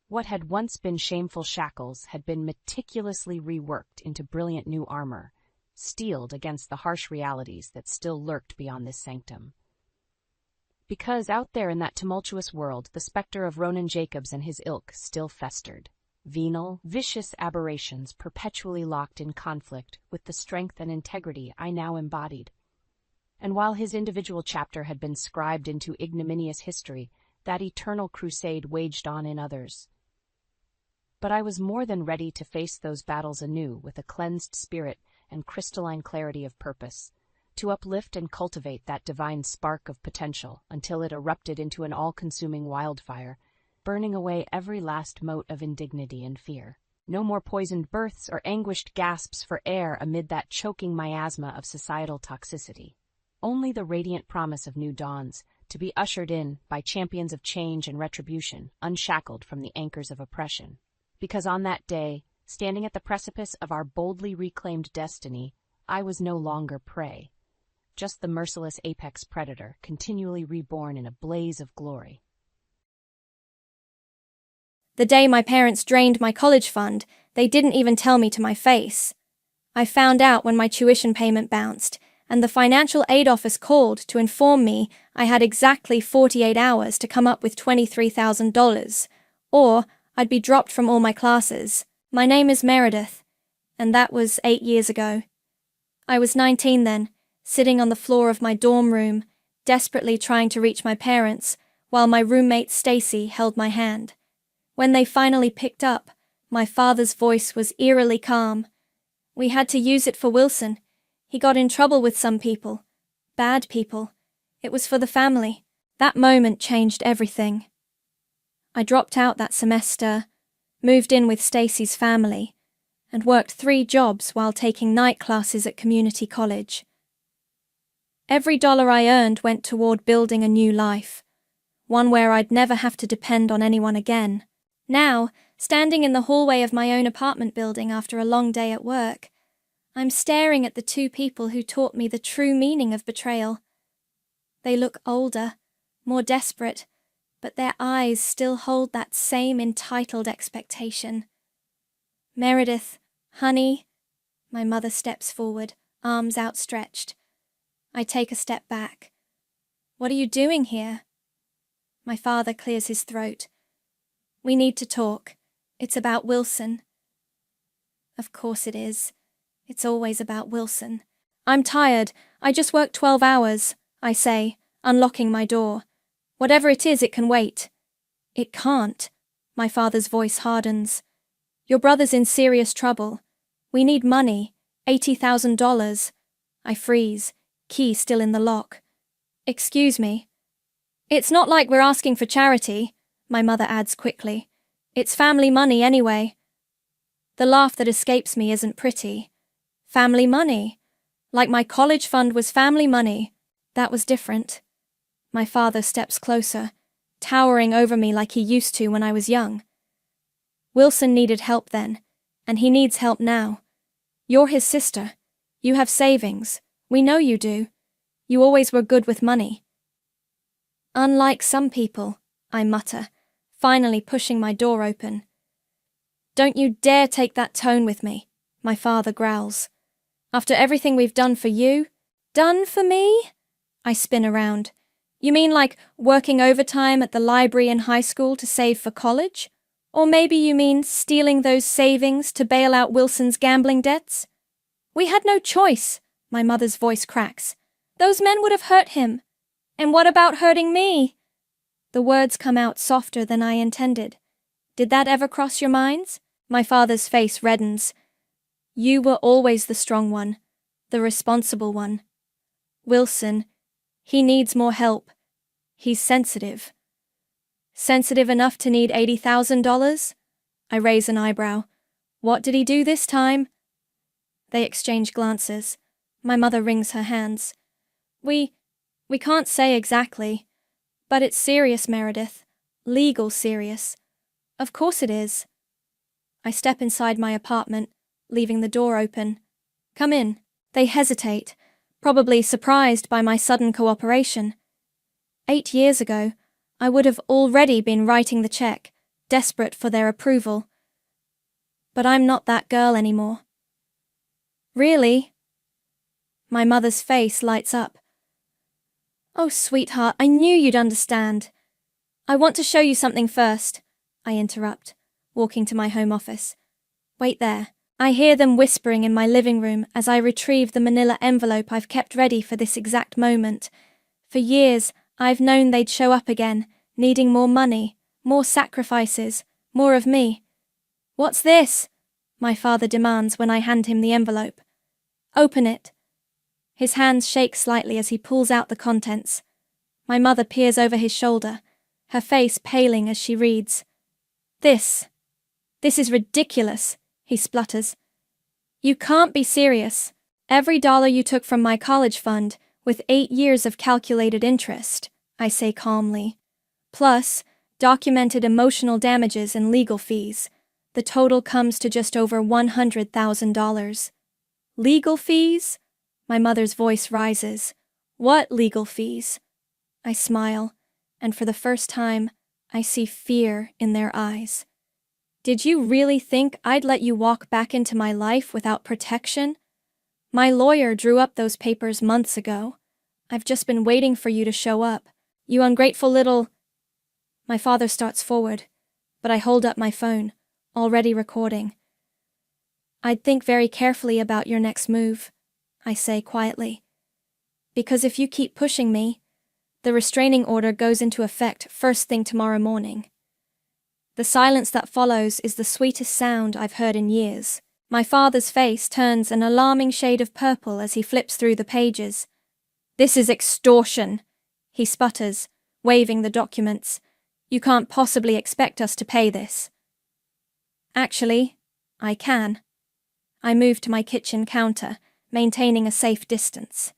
What had once been shameful shackles had been meticulously reworked into brilliant new armor, steeled against the harsh realities that still lurked beyond this sanctum. Because out there in that tumultuous world, the specter of Ronan Jacobs and his ilk still festered. Venal, vicious aberrations perpetually locked in conflict with the strength and integrity I now embodied. And while his individual chapter had been scribed into ignominious history, that eternal crusade waged on in others. But I was more than ready to face those battles anew with a cleansed spirit and crystalline clarity of purpose, to uplift and cultivate that divine spark of potential until it erupted into an all-consuming wildfire, burning away every last mote of indignity and fear. No more poisoned births or anguished gasps for air amid that choking miasma of societal toxicity. Only the radiant promise of new dawns, to be ushered in by champions of change and retribution, unshackled from the anchors of oppression. Because on that day, standing at the precipice of our boldly reclaimed destiny, I was no longer prey, just the merciless apex predator, continually reborn in a blaze of glory. The day my parents drained my college fund, they didn't even tell me to my face. I found out when my tuition payment bounced, and the financial aid office called to inform me I had exactly 48 hours to come up with $23,000, or I'd be dropped from all my classes. My name is Meredith, and that was 8 years ago. I was 19 then, sitting on the floor of my dorm room, desperately trying to reach my parents, while my roommate Stacy held my hand. When they finally picked up, my father's voice was eerily calm. We had to use it for Wilson. He got in trouble with some people. Bad people. It was for the family. That moment changed everything. I dropped out that semester, moved in with Stacy's family, and worked 3 jobs while taking night classes at community college. Every dollar I earned went toward building a new life, one where I'd never have to depend on anyone again. Now, standing in the hallway of my own apartment building after a long day at work, I'm staring at the 2 people who taught me the true meaning of betrayal. They look older, more desperate, but their eyes still hold that same entitled expectation. Meredith, honey. My mother steps forward, arms outstretched. I take a step back. What are you doing here? My father clears his throat. We need to talk. It's about Wilson. Of course it is. It's always about Wilson. I'm tired. I just worked 12 hours, I say, unlocking my door. Whatever it is, it can wait. It can't. My father's voice hardens. Your brother's in serious trouble. We need money. $80,000. I freeze, key still in the lock. Excuse me. It's not like we're asking for charity, my mother adds quickly. It's family money anyway. The laugh that escapes me isn't pretty. Family money. Like my college fund was family money. That was different. My father steps closer, towering over me like he used to when I was young. Wilson needed help then, and he needs help now. You're his sister. You have savings. We know you do. You always were good with money. Unlike some people, I mutter, finally pushing my door open. Don't you dare take that tone with me, my father growls. After everything we've done for you? Done for me? I spin around. You mean like working overtime at the library in high school to save for college? Or maybe you mean stealing those savings to bail out Wilson's gambling debts? We had no choice, my mother's voice cracks. Those men would have hurt him. And what about hurting me? The words come out softer than I intended. Did that ever cross your minds? My father's face reddens. You were always the strong one, the responsible one. Wilson, he needs more help. He's sensitive. Sensitive enough to need $80,000? I raise an eyebrow. What did he do this time? They exchange glances. My mother wrings her hands. We can't say exactly. But it's serious, Meredith. Legal serious. Of course it is. I step inside my apartment, leaving the door open. Come in. They hesitate, probably surprised by my sudden cooperation. 8 years ago, I would have already been writing the check, desperate for their approval. But I'm not that girl anymore. Really? My mother's face lights up. Oh, sweetheart, I knew you'd understand. I want to show you something first, I interrupt, walking to my home office. Wait there. I hear them whispering in my living room as I retrieve the manila envelope I've kept ready for this exact moment. For years, I've known they'd show up again, needing more money, more sacrifices, more of me. What's this? My father demands when I hand him the envelope. Open it. His hands shake slightly as he pulls out the contents. My mother peers over his shoulder, her face paling as she reads. This is ridiculous, he splutters. You can't be serious. Every dollar you took from my college fund, with 8 years of calculated interest, I say calmly. Plus, documented emotional damages and legal fees. The total comes to just over $100,000. Legal fees? My mother's voice rises. What legal fees? I smile, and for the first time, I see fear in their eyes. Did you really think I'd let you walk back into my life without protection? My lawyer drew up those papers months ago. I've just been waiting for you to show up. You ungrateful little... My father starts forward, but I hold up my phone, already recording. I'd think very carefully about your next move, I say quietly. Because if you keep pushing me, the restraining order goes into effect first thing tomorrow morning. The silence that follows is the sweetest sound I've heard in years. My father's face turns an alarming shade of purple as he flips through the pages. This is extortion, he sputters, waving the documents. You can't possibly expect us to pay this. Actually, I can. I move to my kitchen counter, maintaining a safe distance.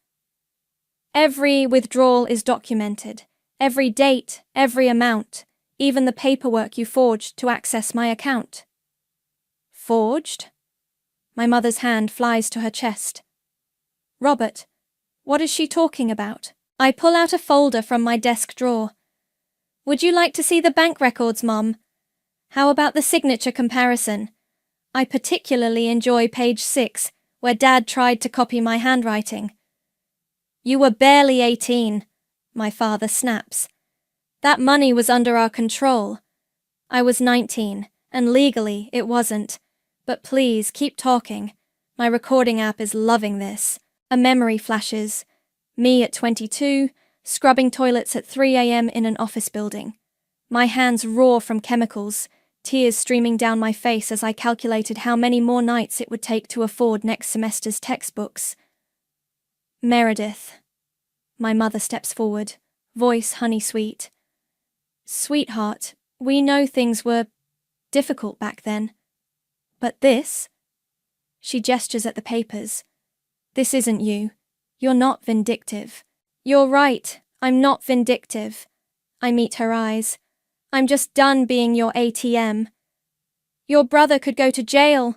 Every withdrawal is documented. Every date, every amount. Even the paperwork you forged to access my account. Forged? My mother's hand flies to her chest. Robert, what is she talking about? I pull out a folder from my desk drawer. Would you like to see the bank records, Mom? How about the signature comparison? I particularly enjoy page 6, where Dad tried to copy my handwriting. You were barely 18, my father snaps. That money was under our control. I was 19, and legally it wasn't. But please, keep talking. My recording app is loving this. A memory flashes. Me at 22, scrubbing toilets at 3 a.m. in an office building. My hands raw from chemicals, tears streaming down my face as I calculated how many more nights it would take to afford next semester's textbooks. Meredith. My mother steps forward, voice honey-sweet. Sweetheart, we know things were difficult back then. But this? She gestures at the papers. This isn't you. You're not vindictive. You're right, I'm not vindictive. I meet her eyes. I'm just done being your ATM. Your brother could go to jail.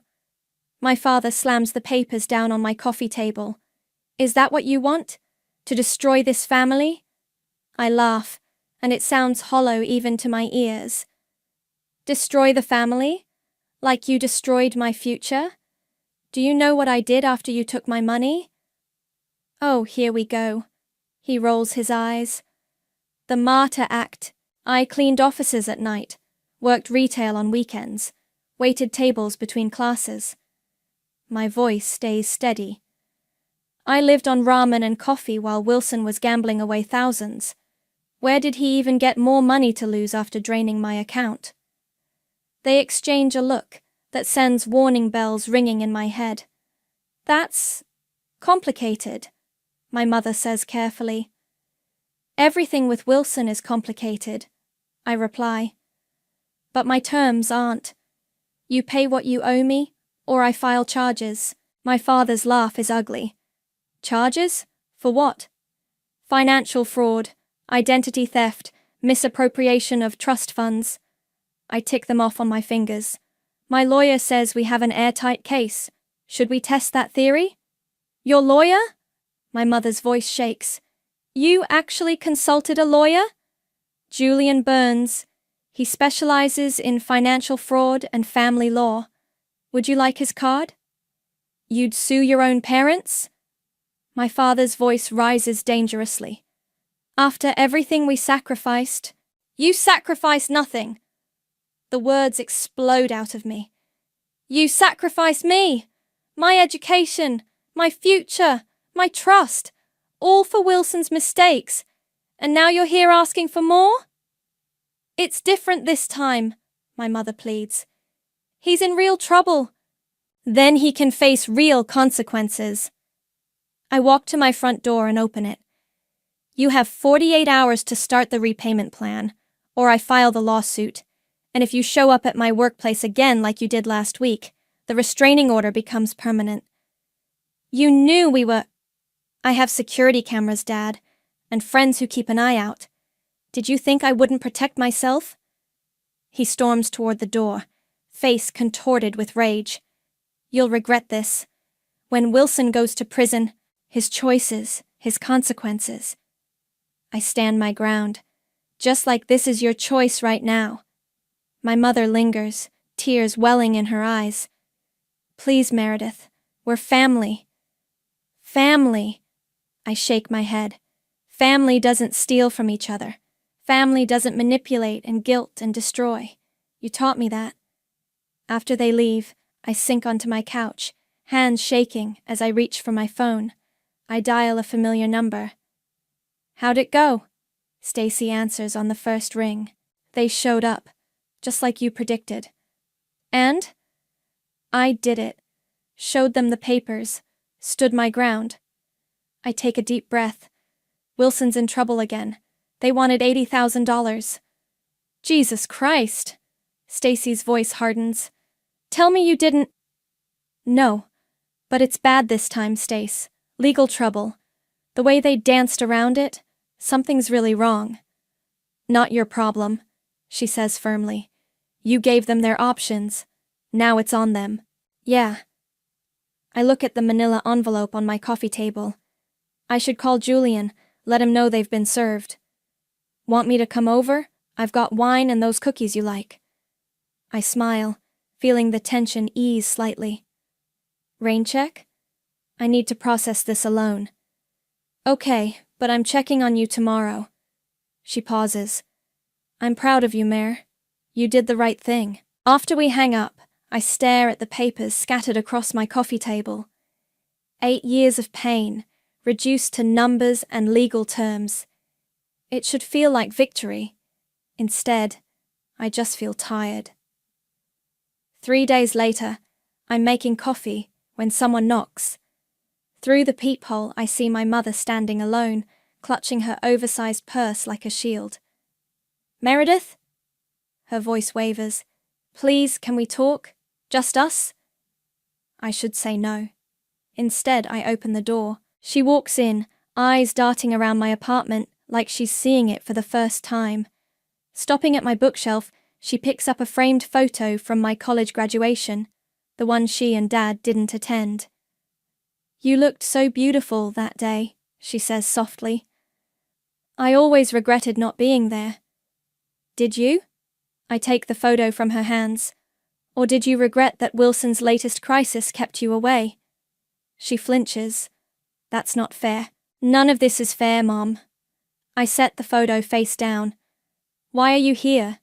My father slams the papers down on my coffee table. Is that what you want? To destroy this family? I laugh, and it sounds hollow even to my ears. Destroy the family? Like you destroyed my future? Do you know what I did after you took my money? Oh, here we go. He rolls his eyes. The martyr act. I cleaned offices at night, worked retail on weekends, waited tables between classes. My voice stays steady. I lived on ramen and coffee while Wilson was gambling away thousands. Where did he even get more money to lose after draining my account? They exchange a look that sends warning bells ringing in my head. That's complicated, my mother says carefully. Everything with Wilson is complicated, I reply. But my terms aren't. You pay what you owe me, or I file charges. My father's laugh is ugly. Charges? For what? Financial fraud, identity theft, misappropriation of trust funds. I tick them off on my fingers. My lawyer says we have an airtight case. Should we test that theory? Your lawyer? My mother's voice shakes. You actually consulted a lawyer? Julian Burns. He specializes in financial fraud and family law. Would you like his card? You'd sue your own parents? My father's voice rises dangerously. After everything we sacrificed, you sacrificed nothing. The words explode out of me. You sacrificed me, my education, my future, my trust, all for Wilson's mistakes, and now you're here asking for more? It's different this time, my mother pleads. He's in real trouble. Then he can face real consequences. I walk to my front door and open it. You have 48 hours to start the repayment plan, or I file the lawsuit. And if you show up at my workplace again like you did last week, the restraining order becomes permanent. You knew we were... I have security cameras, Dad, and friends who keep an eye out. Did you think I wouldn't protect myself? He storms toward the door, face contorted with rage. You'll regret this. When Wilson goes to prison, his choices, his consequences. I stand my ground, just like this is your choice right now. My mother lingers, tears welling in her eyes. Please, Meredith, we're family. Family. I shake my head. Family doesn't steal from each other. Family doesn't manipulate and guilt and destroy. You taught me that. After they leave, I sink onto my couch, hands shaking as I reach for my phone. I dial a familiar number. How'd it go? Stacy answers on the first ring. They showed up, just like you predicted. And? I did it. Showed them the papers. Stood my ground. I take a deep breath. Wilson's in trouble again. They wanted $80,000. Jesus Christ! Stacy's voice hardens. Tell me you didn't... No, but it's bad this time, Stace. Legal trouble. The way they danced around it, something's really wrong. Not your problem, she says firmly. You gave them their options. Now it's on them. Yeah. I look at the manila envelope on my coffee table. I should call Julian, let him know they've been served. Want me to come over? I've got wine and those cookies you like. I smile, feeling the tension ease slightly. Rain check? I need to process this alone. Okay, but I'm checking on you tomorrow. She pauses. I'm proud of you, Mare. You did the right thing. After we hang up, I stare at the papers scattered across my coffee table. 8 years of pain, reduced to numbers and legal terms. It should feel like victory. Instead, I just feel tired. 3 days later, I'm making coffee when someone knocks. Through the peephole, I see my mother standing alone, clutching her oversized purse like a shield. Meredith? Her voice wavers. Please, can we talk? Just us? I should say no. Instead, I open the door. She walks in, eyes darting around my apartment like she's seeing it for the first time. Stopping at my bookshelf, she picks up a framed photo from my college graduation, the one she and Dad didn't attend. You looked so beautiful that day, she says softly. I always regretted not being there. Did you? I take the photo from her hands. Or did you regret that Wilson's latest crisis kept you away? She flinches. That's not fair. None of this is fair, Mom. I set the photo face down. Why are you here?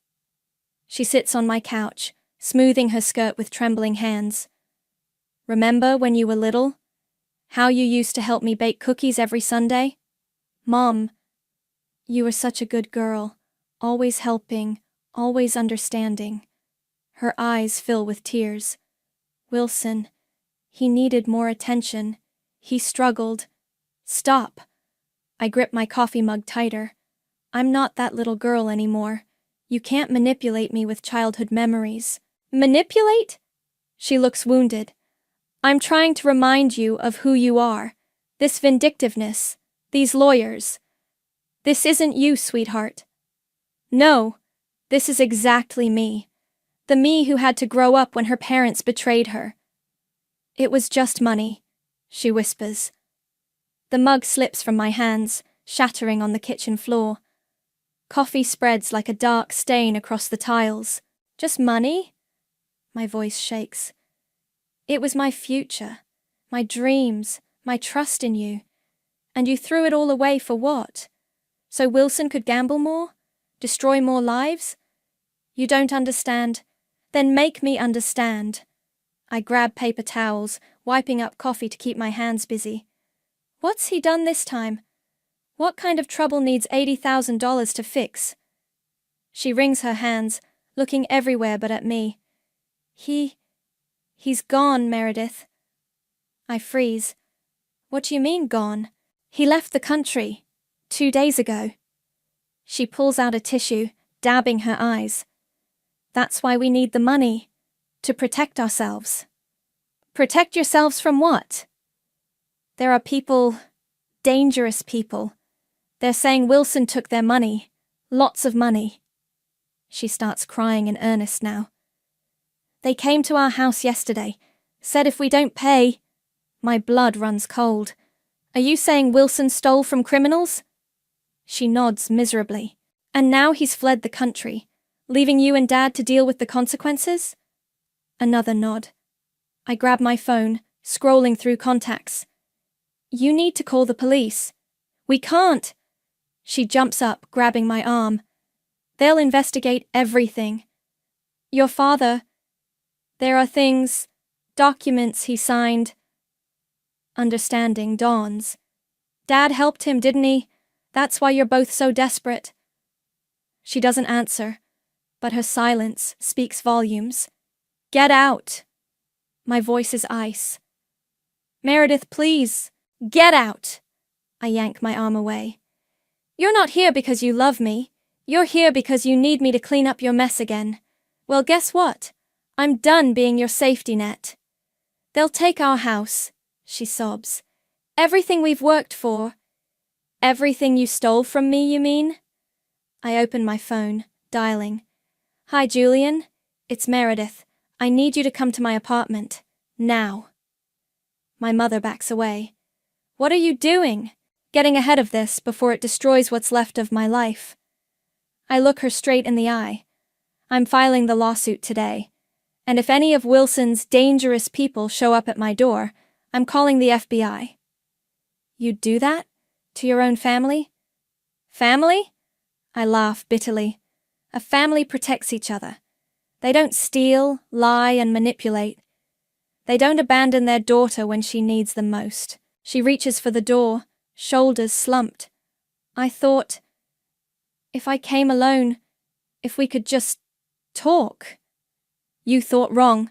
She sits on my couch, smoothing her skirt with trembling hands. Remember when you were little? How you used to help me bake cookies every Sunday? Mom, you were such a good girl, always helping, always understanding. Her eyes fill with tears. Wilson, he needed more attention. He struggled. Stop. I grip my coffee mug tighter. I'm not that little girl anymore. You can't manipulate me with childhood memories. Manipulate? She looks wounded. I'm trying to remind you of who you are. This vindictiveness. These lawyers. This isn't you, sweetheart. No, this is exactly me. The me who had to grow up when her parents betrayed her. It was just money, she whispers. The mug slips from my hands, shattering on the kitchen floor. Coffee spreads like a dark stain across the tiles. Just money? My voice shakes. It was my future, my dreams, my trust in you. And you threw it all away for what? So Wilson could gamble more? Destroy more lives? You don't understand? Then make me understand. I grab paper towels, wiping up coffee to keep my hands busy. What's he done this time? What kind of trouble needs $80,000 to fix? She wrings her hands, looking everywhere but at me. He's gone, Meredith. I freeze. What do you mean, gone? He left the country 2 days ago. She pulls out a tissue, dabbing her eyes. That's why we need the money. To protect ourselves. Protect yourselves from what? There are people, dangerous people. They're saying Wilson took their money. Lots of money. She starts crying in earnest now. They came to our house yesterday, said if we don't pay... My blood runs cold. Are you saying Wilson stole from criminals? She nods miserably. And now he's fled the country, leaving you and Dad to deal with the consequences? Another nod. I grab my phone, scrolling through contacts. You need to call the police. We can't. She jumps up, grabbing my arm. They'll investigate everything. Your father... There are things, documents he signed. Understanding dawns. Dad helped him, didn't he? That's why you're both so desperate. She doesn't answer, but her silence speaks volumes. Get out. My voice is ice. Meredith, please, get out. I yank my arm away. You're not here because you love me. You're here because you need me to clean up your mess again. Well, guess what? I'm done being your safety net. They'll take our house, she sobs. Everything we've worked for. Everything you stole from me, you mean? I open my phone, dialing. Hi, Julian. It's Meredith. I need you to come to my apartment. Now. My mother backs away. What are you doing? Getting ahead of this before it destroys what's left of my life. I look her straight in the eye. I'm filing the lawsuit today. And if any of Wilson's dangerous people show up at my door, I'm calling the FBI. You'd do that? To your own family? Family? I laugh bitterly. A family protects each other. They don't steal, lie, and manipulate. They don't abandon their daughter when she needs them most. She reaches for the door, shoulders slumped. I thought, if I came alone, if we could just talk. You thought wrong.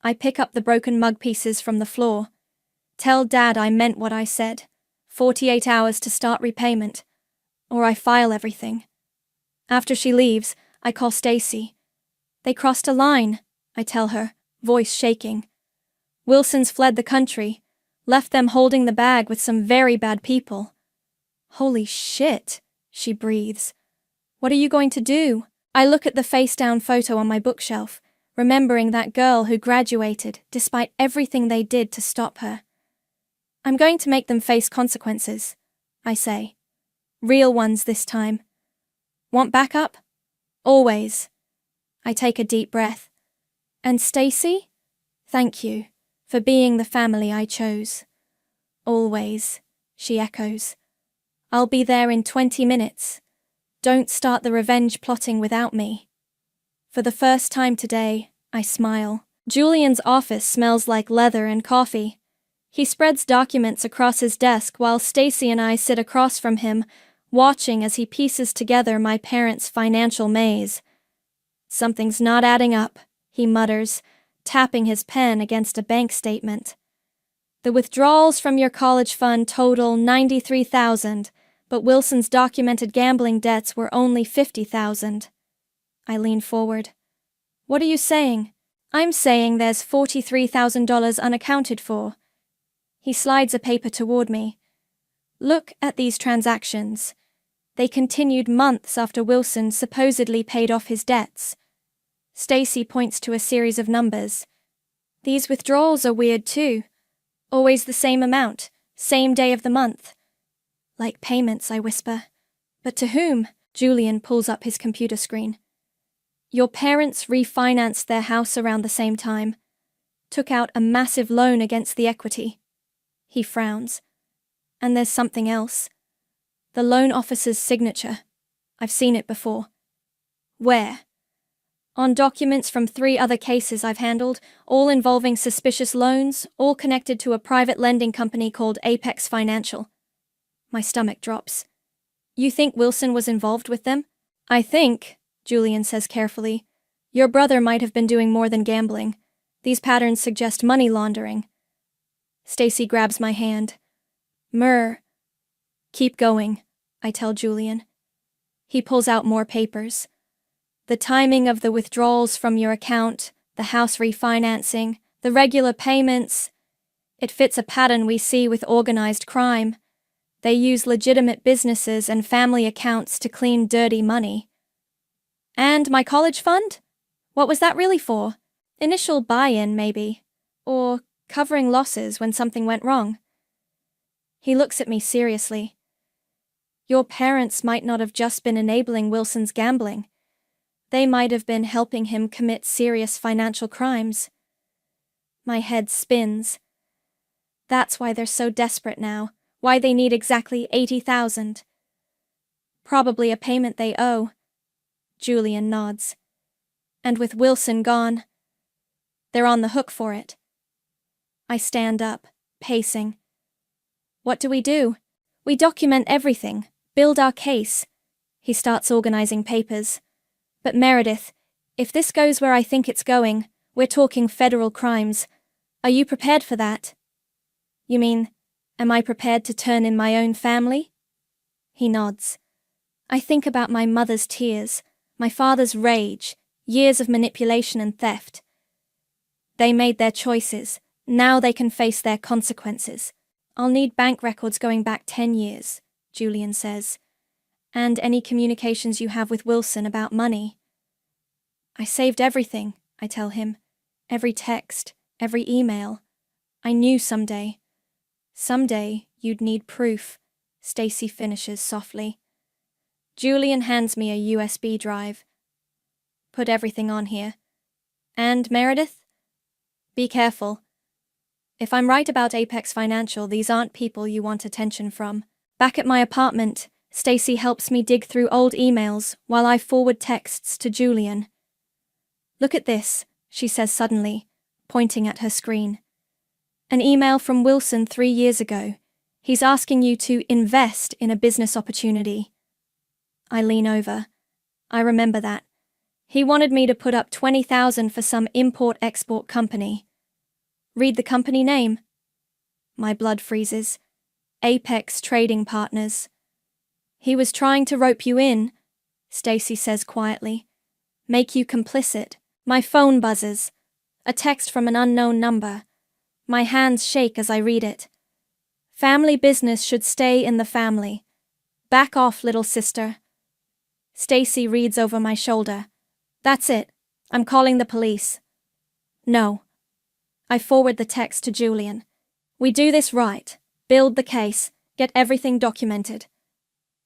I pick up the broken mug pieces from the floor. Tell Dad I meant what I said. 48 hours to start repayment. Or I file everything. After she leaves, I call Stacy. They crossed a line, I tell her, voice shaking. Wilson's fled the country, left them holding the bag with some very bad people. Holy shit, she breathes. What are you going to do? I look at the face-down photo on my bookshelf, remembering that girl who graduated despite everything they did to stop her. I'm going to make them face consequences, I say. Real ones this time. Want backup? Always. I take a deep breath. And Stacy? Thank you for being the family I chose. Always, she echoes. I'll be there in 20 minutes. Don't start the revenge plotting without me. For the first time today, I smile. Julian's office smells like leather and coffee. He spreads documents across his desk while Stacy and I sit across from him, watching as he pieces together my parents' financial maze. Something's not adding up, he mutters, tapping his pen against a bank statement. The withdrawals from your college fund total $93,000, but Wilson's documented gambling debts were only $50,000. I lean forward. What are you saying? I'm saying there's $43,000 unaccounted for. He slides a paper toward me. Look at these transactions. They continued months after Wilson supposedly paid off his debts. Stacy points to a series of numbers. These withdrawals are weird too. Always the same amount, same day of the month. Like payments, I whisper. But to whom? Julian pulls up his computer screen. Your parents refinanced their house around the same time. Took out a massive loan against the equity. He frowns. And there's something else. The loan officer's signature. I've seen it before. Where? On documents from 3 other cases I've handled, all involving suspicious loans, all connected to a private lending company called Apex Financial. My stomach drops. You think Wilson was involved with them? I think, Julian says carefully, your brother might have been doing more than gambling. These patterns suggest money laundering. Stacy grabs my hand. Keep going, I tell Julian. He pulls out more papers. The timing of the withdrawals from your account, the house refinancing, the regular payments. It fits a pattern we see with organized crime. They use legitimate businesses and family accounts to clean dirty money. And my college fund? What was that really for? Initial buy-in, maybe. Or covering losses when something went wrong. He looks at me seriously. Your parents might not have just been enabling Wilson's gambling. They might have been helping him commit serious financial crimes. My head spins. That's why they're so desperate now, why they need exactly $80,000. Probably a payment they owe. Julian nods. And with Wilson gone, they're on the hook for it. I stand up, pacing. What do? We document everything, build our case. He starts organizing papers. But Meredith, if this goes where I think it's going, we're talking federal crimes. Are you prepared for that? You mean, am I prepared to turn in my own family? He nods. I think about my mother's tears, my father's rage, years of manipulation and theft. They made their choices. Now they can face their consequences. I'll need bank records going back 10 years, Julian says. And any communications you have with Wilson about money. I saved everything, I tell him. Every text, every email. I knew someday you'd need proof, Stacy finishes softly. Julian hands me a USB drive. Put everything on here. And Meredith? Be careful. If I'm right about Apex Financial, these aren't people you want attention from. Back at my apartment, Stacy helps me dig through old emails while I forward texts to Julian. Look at this, she says suddenly, pointing at her screen. An email from Wilson 3 years ago. He's asking you to invest in a business opportunity. I lean over. I remember that. He wanted me to put up $20,000 for some import-export company. Read the company name. My blood freezes. Apex Trading Partners. He was trying to rope you in, Stacy says quietly. Make you complicit. My phone buzzes. A text from an unknown number. My hands shake as I read it. Family business should stay in the family. Back off, little sister. Stacy reads over my shoulder. That's it. I'm calling the police. No. I forward the text to Julian. We do this right. Build the case. Get everything documented.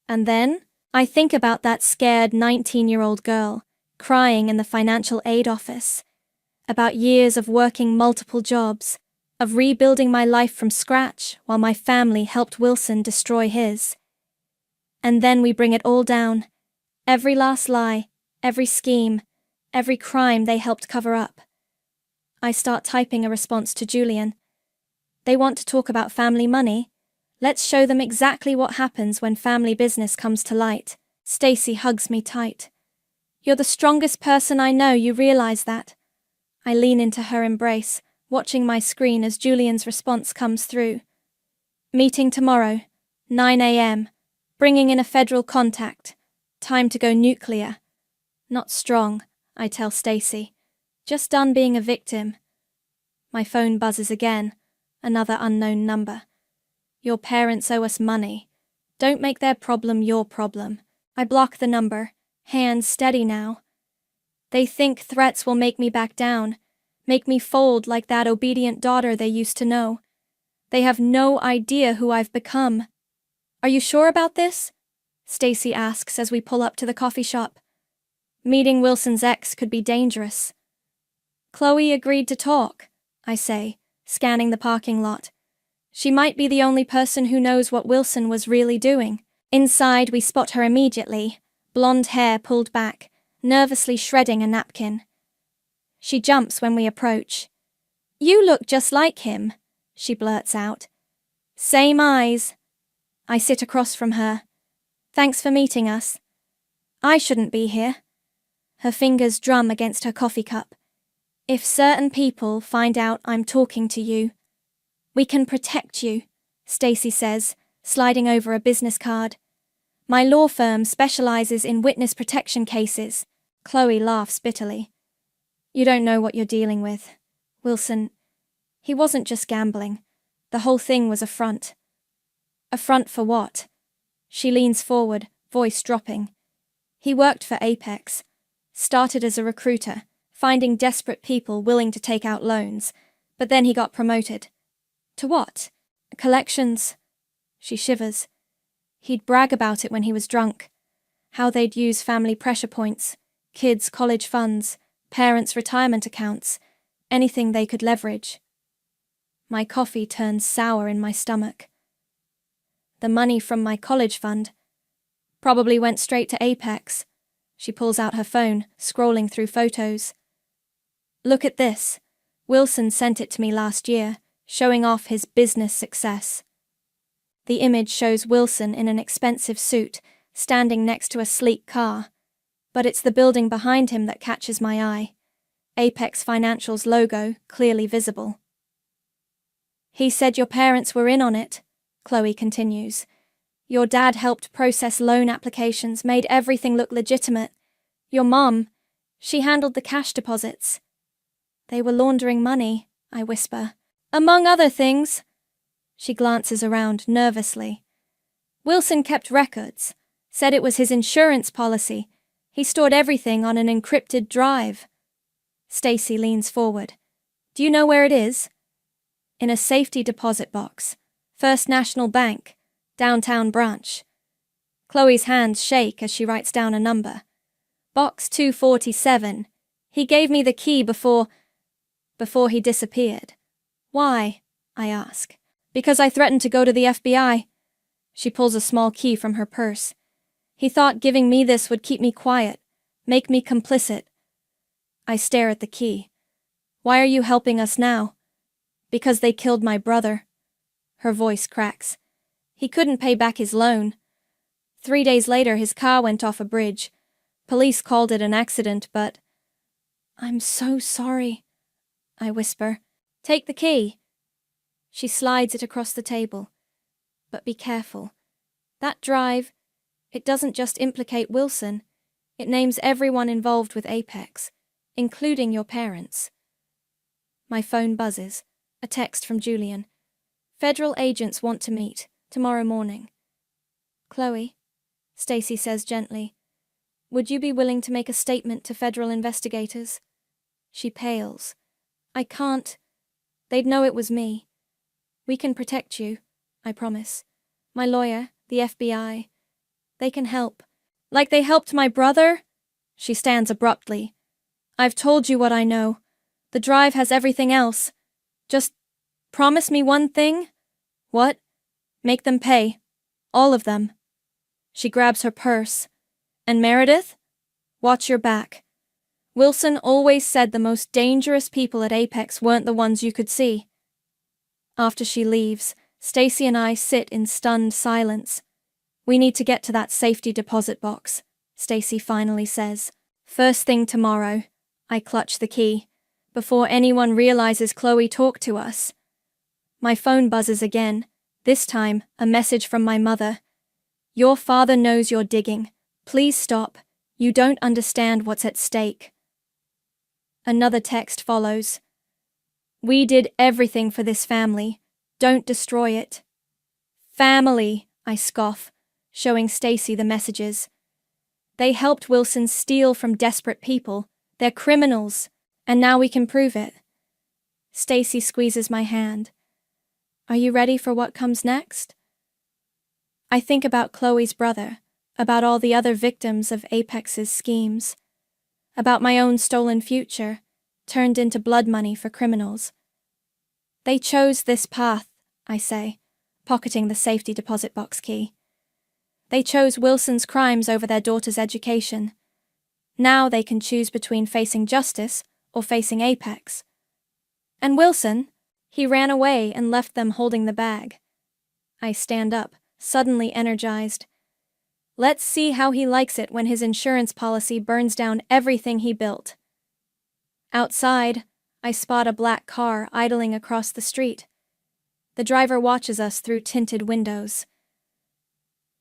And then, I think about that scared 19-year-old girl, crying in the financial aid office. About years of working multiple jobs, of rebuilding my life from scratch while my family helped Wilson destroy his. And then we bring it all down. Every last lie, every scheme, every crime they helped cover up. I start typing a response to Julian. They want to talk about family money. Let's show them exactly what happens when family business comes to light. Stacy hugs me tight. You're the strongest person I know, you realize that? I lean into her embrace, watching my screen as Julian's response comes through. Meeting tomorrow, 9 a.m. Bringing in a federal contact. Time to go nuclear. Not strong, I tell Stacy. Just done being a victim. My phone buzzes again. Another unknown number. Your parents owe us money. Don't make their problem your problem. I block the number, hands steady now. They think threats will make me back down, make me fold like that obedient daughter they used to know. They have no idea who I've become. Are you sure about this? Stacy asks as we pull up to the coffee shop. Meeting Wilson's ex could be dangerous. Chloe agreed to talk, I say, scanning the parking lot. She might be the only person who knows what Wilson was really doing. Inside, we spot her immediately, blonde hair pulled back, nervously shredding a napkin. She jumps when we approach. You look just like him, she blurts out. Same eyes. I sit across from her. Thanks for meeting us. I shouldn't be here. Her fingers drum against her coffee cup. If certain people find out I'm talking to you, we can protect you, Stacy says, sliding over a business card. My law firm specializes in witness protection cases. Chloe laughs bitterly. You don't know what you're dealing with. Wilson, he wasn't just gambling. The whole thing was a front. A front for what? She leans forward, voice dropping. He worked for Apex. Started as a recruiter, finding desperate people willing to take out loans, but then he got promoted. To what? Collections. She shivers. He'd brag about it when he was drunk. How they'd use family pressure points, kids' college funds, parents' retirement accounts, anything they could leverage. My coffee turns sour in my stomach. The money from my college fund probably went straight to Apex. She pulls out her phone, scrolling through photos. Look at this. Wilson sent it to me last year, showing off his business success. The image shows Wilson in an expensive suit, standing next to a sleek car. But it's the building behind him that catches my eye. Apex Financial's logo, clearly visible. He said your parents were in on it, Chloe continues. Your dad helped process loan applications, made everything look legitimate. Your mom, she handled the cash deposits. They were laundering money, I whisper. Among other things. She glances around nervously. Wilson kept records, said it was his insurance policy. He stored everything on an encrypted drive. Stacy leans forward. Do you know where it is? In a safety deposit box. First National Bank. Downtown branch. Chloe's hands shake as she writes down a number. Box 247. He gave me the key before he disappeared. Why? I ask. Because I threatened to go to the FBI. She pulls a small key from her purse. He thought giving me this would keep me quiet, make me complicit. I stare at the key. Why are you helping us now? Because they killed my brother. Her voice cracks. He couldn't pay back his loan. 3 days later, his car went off a bridge. Police called it an accident, but... I'm so sorry, I whisper. Take the key. She slides it across the table. But be careful. That drive, it doesn't just implicate Wilson. It names everyone involved with Apex, including your parents. My phone buzzes. A text from Julian. Federal agents want to meet. Tomorrow morning. Chloe, Stacy says gently, would you be willing to make a statement to federal investigators? She pales. I can't. They'd know it was me. We can protect you, I promise. My lawyer, the FBI. They can help. Like they helped my brother? She stands abruptly. I've told you what I know. The drive has everything else. Just promise me one thing? What? Make them pay. All of them. She grabs her purse. And Meredith? Watch your back. Wilson always said the most dangerous people at Apex weren't the ones you could see. After she leaves, Stacy and I sit in stunned silence. We need to get to that safety deposit box, Stacy finally says. First thing tomorrow. I clutch the key. Before anyone realizes Chloe talked to us. My phone buzzes again. This time, a message from my mother. Your father knows you're digging. Please stop. You don't understand what's at stake. Another text follows. We did everything for this family. Don't destroy it. Family, I scoff, showing Stacy the messages. They helped Wilson steal from desperate people. They're criminals, and now we can prove it. Stacy squeezes my hand. Are you ready for what comes next? I think about Chloe's brother, about all the other victims of Apex's schemes, about my own stolen future, turned into blood money for criminals. They chose this path, I say, pocketing the safety deposit box key. They chose Wilson's crimes over their daughter's education. Now they can choose between facing justice or facing Apex. And Wilson, he ran away and left them holding the bag. I stand up, suddenly energized. Let's see how he likes it when his insurance policy burns down everything he built. Outside, I spot a black car idling across the street. The driver watches us through tinted windows.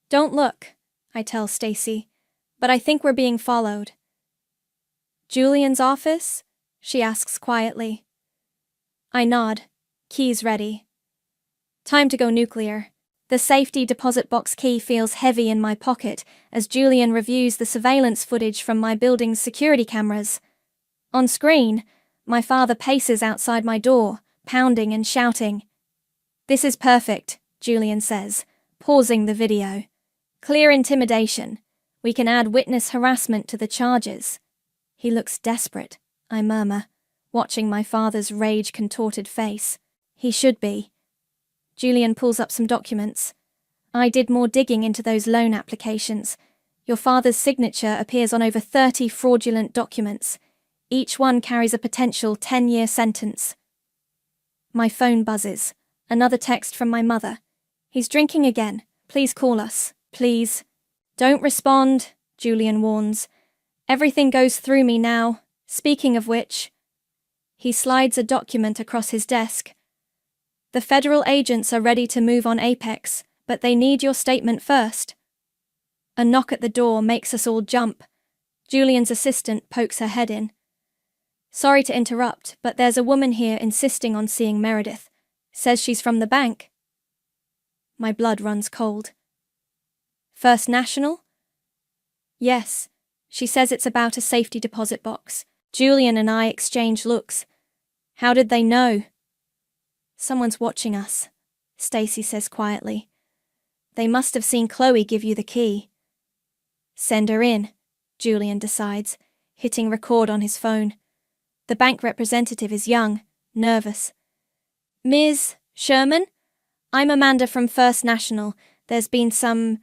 Don't look, I tell Stacy, but I think we're being followed. Julian's office? She asks quietly. I nod, keys ready. Time to go nuclear. The safety deposit box key feels heavy in my pocket as Julian reviews the surveillance footage from my building's security cameras. On screen, my father paces outside my door, pounding and shouting. This is perfect, Julian says, pausing the video. Clear intimidation. We can add witness harassment to the charges. He looks desperate, I murmur, watching my father's rage-contorted face. He should be. Julian pulls up some documents. I did more digging into those loan applications. Your father's signature appears on over 30 fraudulent documents. Each one carries a potential 10-year sentence. My phone buzzes. Another text from my mother. He's drinking again. Please call us. Please. Don't respond, Julian warns. Everything goes through me now. Speaking of which. He slides a document across his desk. The federal agents are ready to move on Apex, but they need your statement first. A knock at the door makes us all jump. Julian's assistant pokes her head in. Sorry to interrupt, but there's a woman here insisting on seeing Meredith. Says she's from the bank. My blood runs cold. First National? Yes. She says it's about a safety deposit box. Julian and I exchange looks. How did they know? Someone's watching us, Stacy says quietly. They must have seen Chloe give you the key. Send her in, Julian decides, hitting record on his phone. The bank representative is young, nervous. Ms. Sherman? I'm Amanda from First National. There's been some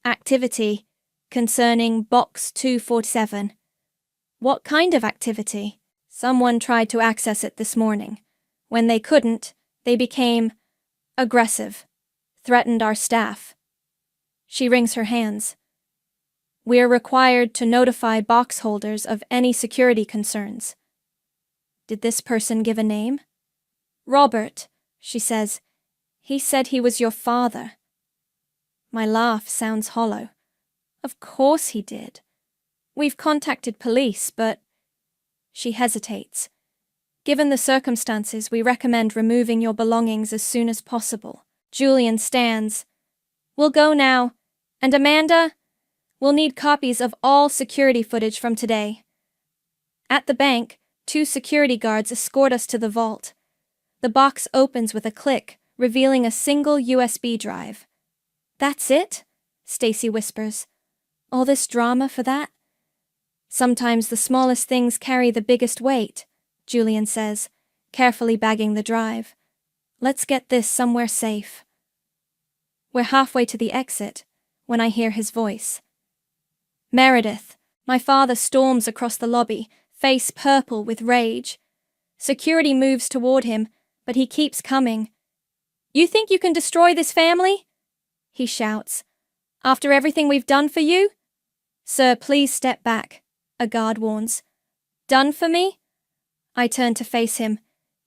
activity concerning Box 247. What kind of activity? Someone tried to access it this morning. When they couldn't, they became aggressive, threatened our staff. She wrings her hands. We're required to notify box holders of any security concerns. Did this person give a name? Robert, she says. He said he was your father. My laugh sounds hollow. Of course he did. We've contacted police, but... She hesitates. Given the circumstances, we recommend removing your belongings as soon as possible. Julian stands. We'll go now. And Amanda? We'll need copies of all security footage from today. At the bank, 2 security guards escort us to the vault. The box opens with a click, revealing a single USB drive. That's it? Stacy whispers. All this drama for that? Sometimes the smallest things carry the biggest weight, Julian says, carefully bagging the drive. Let's get this somewhere safe. We're halfway to the exit when I hear his voice. Meredith, my father storms across the lobby, face purple with rage. Security moves toward him, but he keeps coming. You think you can destroy this family? He shouts. After everything we've done for you? Sir, please step back, a guard warns. Done for me? I turn to face him.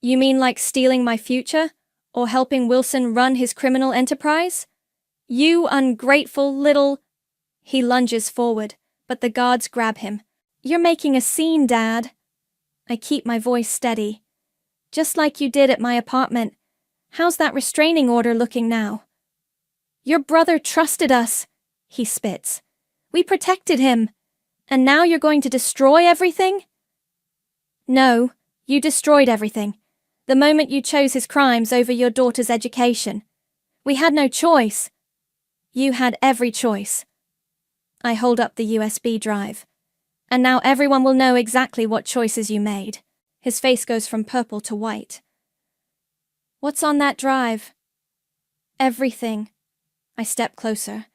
You mean like stealing my future? Or helping Wilson run his criminal enterprise? You ungrateful little... He lunges forward, but the guards grab him. You're making a scene, Dad. I keep my voice steady. Just like you did at my apartment. How's that restraining order looking now? Your brother trusted us, he spits. We protected him. And now you're going to destroy everything? No, you destroyed everything. The moment you chose his crimes over your daughter's education. We had no choice. You had every choice. I hold up the USB drive. And now everyone will know exactly what choices you made. His face goes from purple to white. What's on that drive? Everything. I step closer.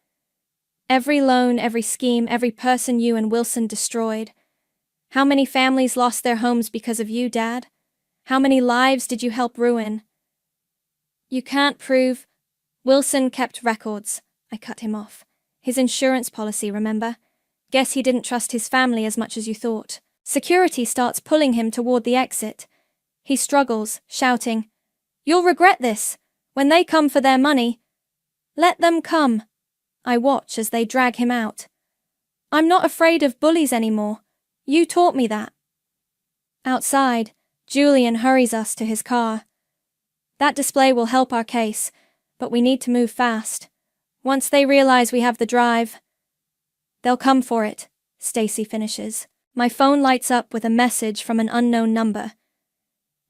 Every loan, every scheme, every person you and Wilson destroyed. How many families lost their homes because of you, Dad? How many lives did you help ruin? You can't prove. Wilson kept records. I cut him off. His insurance policy, remember? Guess he didn't trust his family as much as you thought. Security starts pulling him toward the exit. He struggles, shouting, "You'll regret this. When they come for their money, let them come." I watch as they drag him out. I'm not afraid of bullies anymore. You taught me that. Outside, Julian hurries us to his car. That display will help our case, but we need to move fast. Once they realize we have the drive, they'll come for it, Stacy finishes. My phone lights up with a message from an unknown number.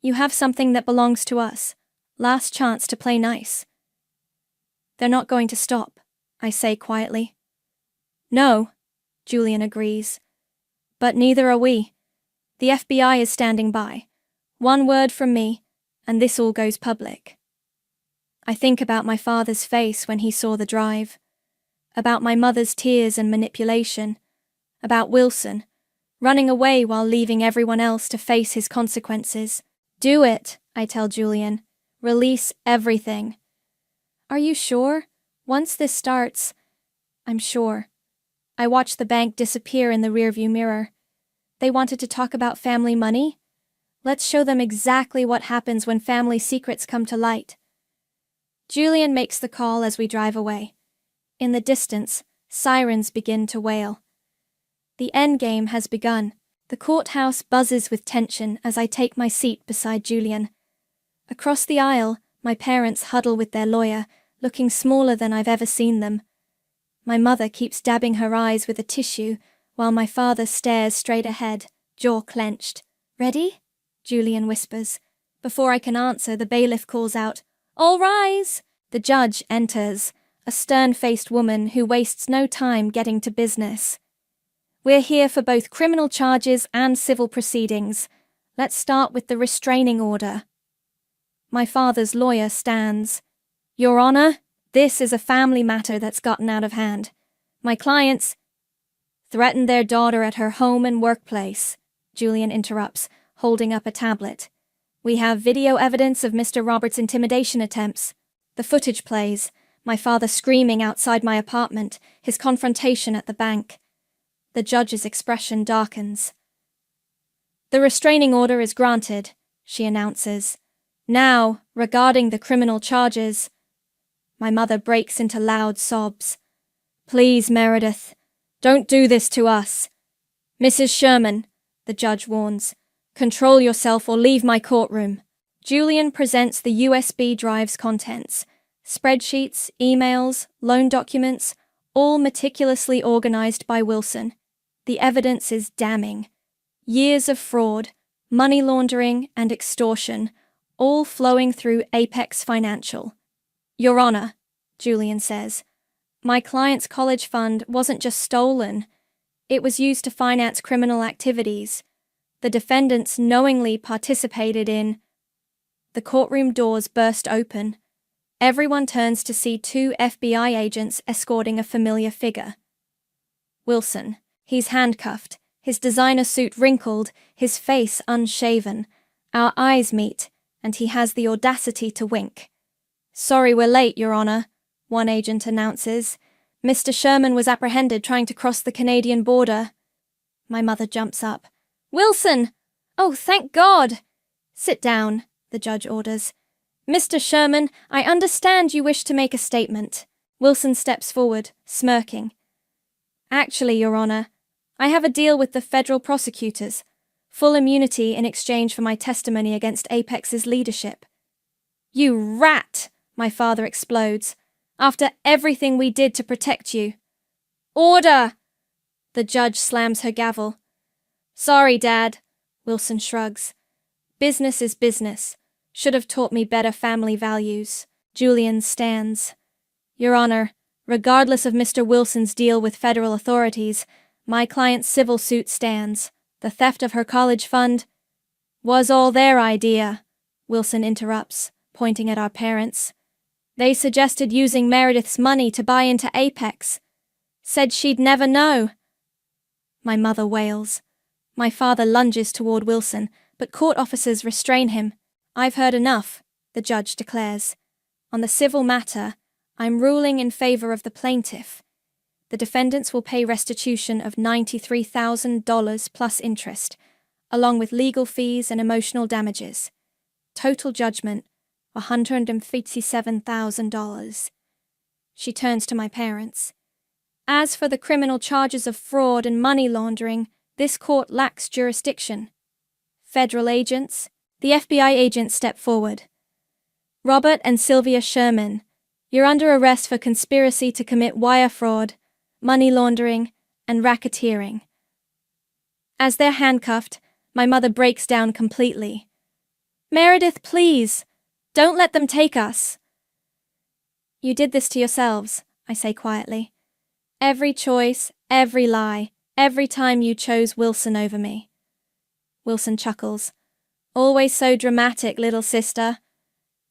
You have something that belongs to us. Last chance to play nice. They're not going to stop, I say quietly. No, Julian agrees. But neither are we. The FBI is standing by. One word from me, and this all goes public. I think about my father's face when he saw the drive, about my mother's tears and manipulation, about Wilson, running away while leaving everyone else to face his consequences. Do it, I tell Julian. Release everything. Are you sure? Once this starts, I'm sure. I watch the bank disappear in the rearview mirror. They wanted to talk about family money? Let's show them exactly what happens when family secrets come to light. Julian makes the call as we drive away. In the distance, sirens begin to wail. The endgame has begun. The courthouse buzzes with tension as I take my seat beside Julian. Across the aisle, my parents huddle with their lawyer, looking smaller than I've ever seen them. My mother keeps dabbing her eyes with a tissue, while my father stares straight ahead, jaw clenched. Ready? Julian whispers. Before I can answer, the bailiff calls out, "All rise!" The judge enters, a stern-faced woman who wastes no time getting to business. We're here for both criminal charges and civil proceedings. Let's start with the restraining order. My father's lawyer stands. Your Honor, this is a family matter that's gotten out of hand. My clients threatened their daughter at her home and workplace, Julian interrupts, holding up a tablet. We have video evidence of Mr. Roberts' intimidation attempts. The footage plays, my father screaming outside my apartment, his confrontation at the bank. The judge's expression darkens. The restraining order is granted, she announces. Now, regarding the criminal charges. My mother breaks into loud sobs. Please, Meredith, don't do this to us. Mrs. Sherman, the judge warns, control yourself or leave my courtroom. Julian presents the USB drive's contents. Spreadsheets, emails, loan documents, all meticulously organized by Wilson. The evidence is damning. Years of fraud, money laundering, and extortion, all flowing through Apex Financial. Your Honor, Julian says, my client's college fund wasn't just stolen. It was used to finance criminal activities. The defendants knowingly participated in. The courtroom doors burst open. Everyone turns to see two FBI agents escorting a familiar figure. Wilson. He's handcuffed, his designer suit wrinkled, his face unshaven. Our eyes meet, and he has the audacity to wink. Sorry we're late, Your Honor, one agent announces. Mr. Sherman was apprehended trying to cross the Canadian border. My mother jumps up. Wilson! Oh, thank God! Sit down, the judge orders. Mr. Sherman, I understand you wish to make a statement. Wilson steps forward, smirking. Actually, Your Honor, I have a deal with the federal prosecutors. Full immunity in exchange for my testimony against Apex's leadership. You rat! My father explodes. After everything we did to protect you. Order! The judge slams her gavel. Sorry, Dad, Wilson shrugs. Business is business. Should have taught me better family values. Julian stands. Your Honor, Regardless of Mr. Wilson's deal with federal authorities, my client's civil suit stands. The theft of her college fund was all their idea, Wilson interrupts, pointing at our parents. They suggested using Meredith's money to buy into Apex. Said she'd never know. My mother wails. My father lunges toward Wilson, but court officers restrain him. I've heard enough, the judge declares. On the civil matter, I'm ruling in favor of the plaintiff. The defendants will pay restitution of $93,000 plus interest, along with legal fees and emotional damages. Total judgment, $157,000. She turns to my parents. As for the criminal charges of fraud and money laundering, this court lacks jurisdiction. Federal agents, the FBI agents step forward. Robert and Sylvia Sherman, you're under arrest for conspiracy to commit wire fraud, money laundering, and racketeering. As they're handcuffed, my mother breaks down completely. Meredith, please, don't let them take us. You did this to yourselves, I say quietly. Every choice, every lie, every time you chose Wilson over me. Wilson chuckles. Always so dramatic, little sister.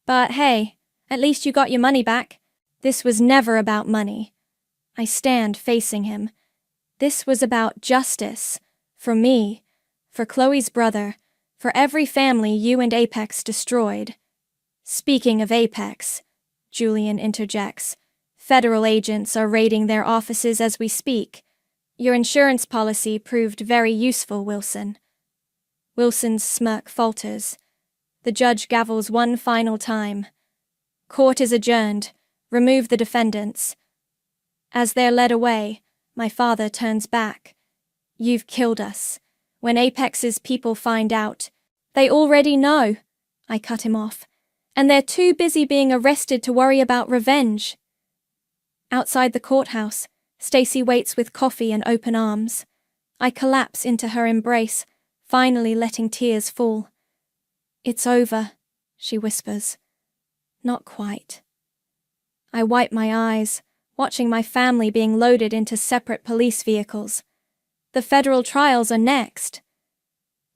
But hey, at least you got your money back. This was never about money. I stand facing him. This was about justice. For me, for Chloe's brother, for every family you and Apex destroyed. Speaking of Apex, Julian interjects, federal agents are raiding their offices as we speak. Your insurance policy proved very useful, Wilson. Wilson's smirk falters. The judge gavels one final time. Court is adjourned. Remove the defendants. As they're led away, my father turns back. You've killed us. When Apex's people find out, they already know. I cut him off. And they're too busy being arrested to worry about revenge. Outside the courthouse, Stacy waits with coffee and open arms. I collapse into her embrace, finally letting tears fall. It's over, she whispers. Not quite. I wipe my eyes, watching my family being loaded into separate police vehicles. The federal trials are next.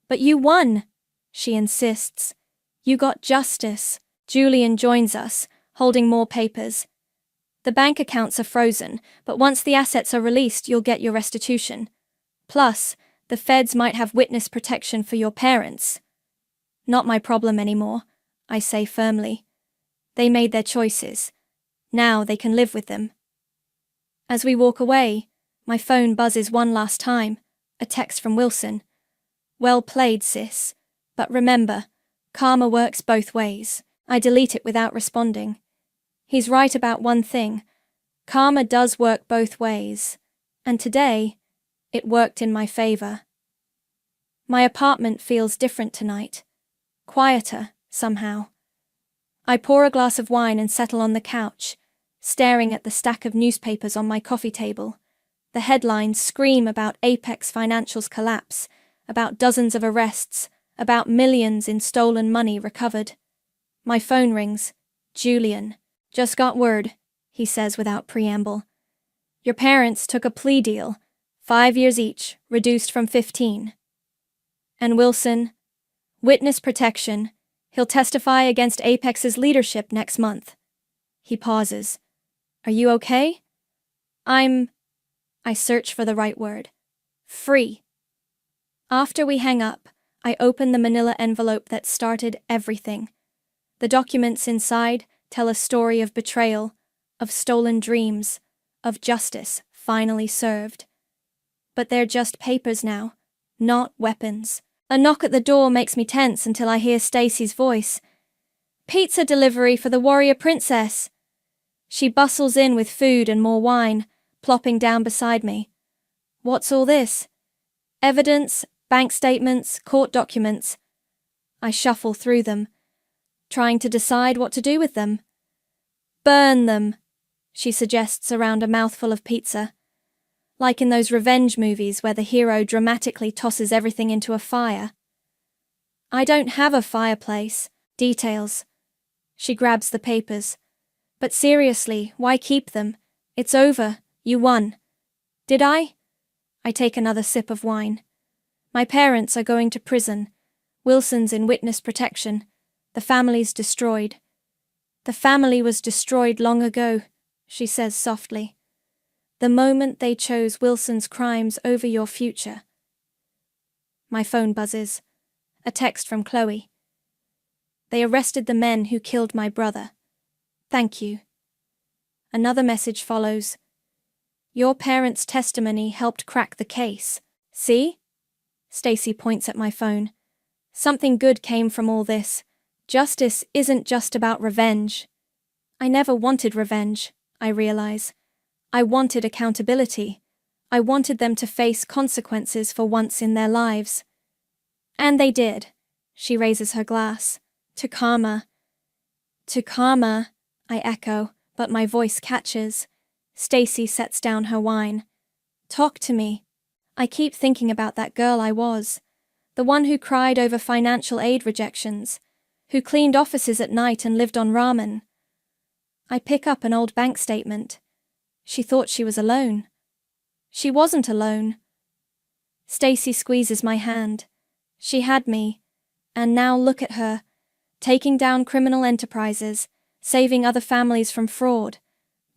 But you won, she insists. You got justice. Julian joins us, holding more papers. The bank accounts are frozen, but once the assets are released, you'll get your restitution. Plus, the feds might have witness protection for your parents. Not my problem anymore, I say firmly. They made their choices. Now they can live with them. As we walk away, my phone buzzes one last time, a text from Wilson. Well played, sis. But remember, karma works both ways. I delete it without responding. He's right about one thing. Karma does work both ways. And today, it worked in my favor. My apartment feels different tonight. Quieter, somehow. I pour a glass of wine and settle on the couch, staring at the stack of newspapers on my coffee table. The headlines scream about Apex Financial's collapse, about dozens of arrests, about millions in stolen money recovered. My phone rings. Julian. Just got word, he says without preamble. Your parents took a plea deal, 5 years each, reduced from 15. And Wilson? Witness protection. He'll testify against Apex's leadership next month. He pauses. Are you okay? I search for the right word. Free. After we hang up, I open the manila envelope that started everything. The documents inside tell a story of betrayal, of stolen dreams, of justice finally served. But they're just papers now, not weapons. A knock at the door makes me tense until I hear Stacy's voice. Pizza delivery for the warrior princess. She bustles in with food and more wine, plopping down beside me. What's all this? Evidence, bank statements, court documents. I shuffle through them, trying to decide what to do with them. Burn them, she suggests around a mouthful of pizza. Like in those revenge movies where the hero dramatically tosses everything into a fire. I don't have a fireplace. Details. She grabs the papers. But seriously, why keep them? It's over. You won. Did I? I take another sip of wine. My parents are going to prison. Wilson's in witness protection. The family's destroyed. The family was destroyed long ago, she says softly. The moment they chose Wilson's crimes over your future. My phone buzzes. A text from Chloe. They arrested the men who killed my brother. Thank you. Another message follows. Your parents' testimony helped crack the case. See? Stacy points at my phone. Something good came from all this. Justice isn't just about revenge. I never wanted revenge, I realize. I wanted accountability. I wanted them to face consequences for once in their lives. And they did. She raises her glass. To karma. To karma, I echo, but my voice catches. Stacy sets down her wine. Talk to me. I keep thinking about that girl I was. The one who cried over financial aid rejections. Who cleaned offices at night and lived on ramen. I pick up an old bank statement. She thought she was alone. She wasn't alone. Stacy squeezes my hand. She had me. And now look at her, taking down criminal enterprises, saving other families from fraud,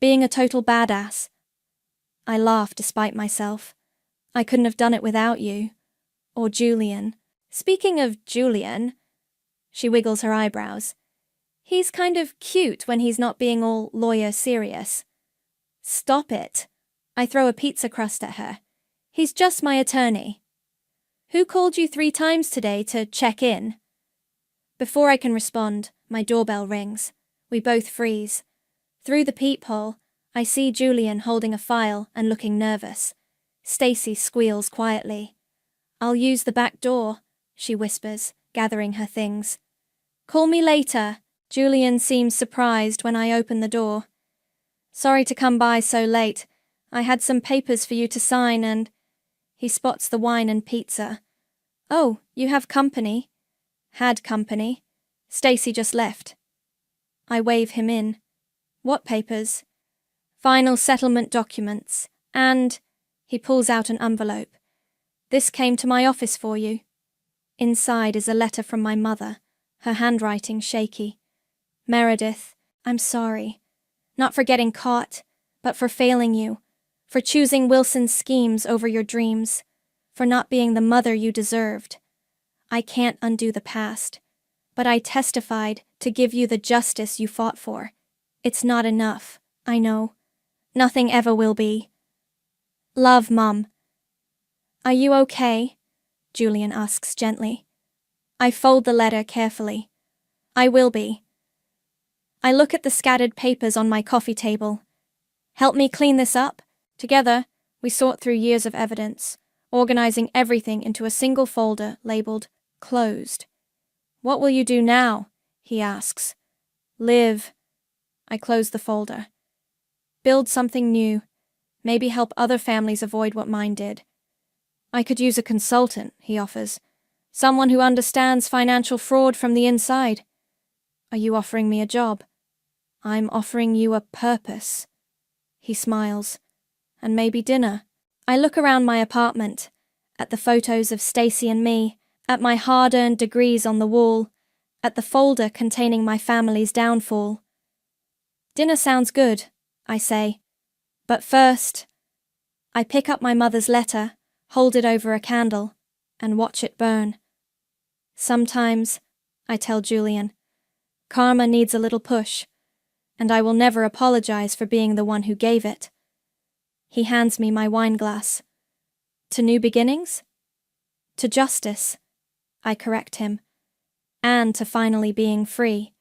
being a total badass. I laugh despite myself. I couldn't have done it without you. Or Julian. Speaking of Julian, she wiggles her eyebrows. He's kind of cute when he's not being all lawyer serious. Stop it. I throw a pizza crust at her. He's just my attorney. Who called you 3 times today to check in? Before I can respond, my doorbell rings. We both freeze. Through the peephole, I see Julian holding a file and looking nervous. Stacy squeals quietly. I'll use the back door, she whispers, gathering her things. Call me later. Julian seems surprised when I open the door. Sorry to come by so late. I had some papers for you to sign and... He spots the wine and pizza. Oh, you have company. Had company. Stacy just left. I wave him in. What papers? Final settlement documents. And... He pulls out an envelope. This came to my office for you. Inside is a letter from my mother, her handwriting shaky. Meredith, I'm sorry. Not for getting caught, but for failing you. For choosing Wilson's schemes over your dreams. For not being the mother you deserved. I can't undo the past. But I testified to give you the justice you fought for. It's not enough, I know. Nothing ever will be. Love, Mum. Are you okay? Julian asks gently. I fold the letter carefully. I will be. I look at the scattered papers on my coffee table. Help me clean this up? Together, we sort through years of evidence, organizing everything into a single folder labeled Closed. What will you do now? He asks. Live. I close the folder. Build something new. Maybe help other families avoid what mine did. I could use a consultant, he offers. Someone who understands financial fraud from the inside. Are you offering me a job? I'm offering you a purpose. He smiles. And maybe dinner. I look around my apartment, at the photos of Stacy and me, at my hard-earned degrees on the wall, at the folder containing my family's downfall. Dinner sounds good, I say. But first, I pick up my mother's letter, hold it over a candle, and watch it burn. Sometimes, I tell Julian, karma needs a little push, and I will never apologize for being the one who gave it. He hands me my wine glass. To new beginnings? To justice, I correct him, and to finally being free.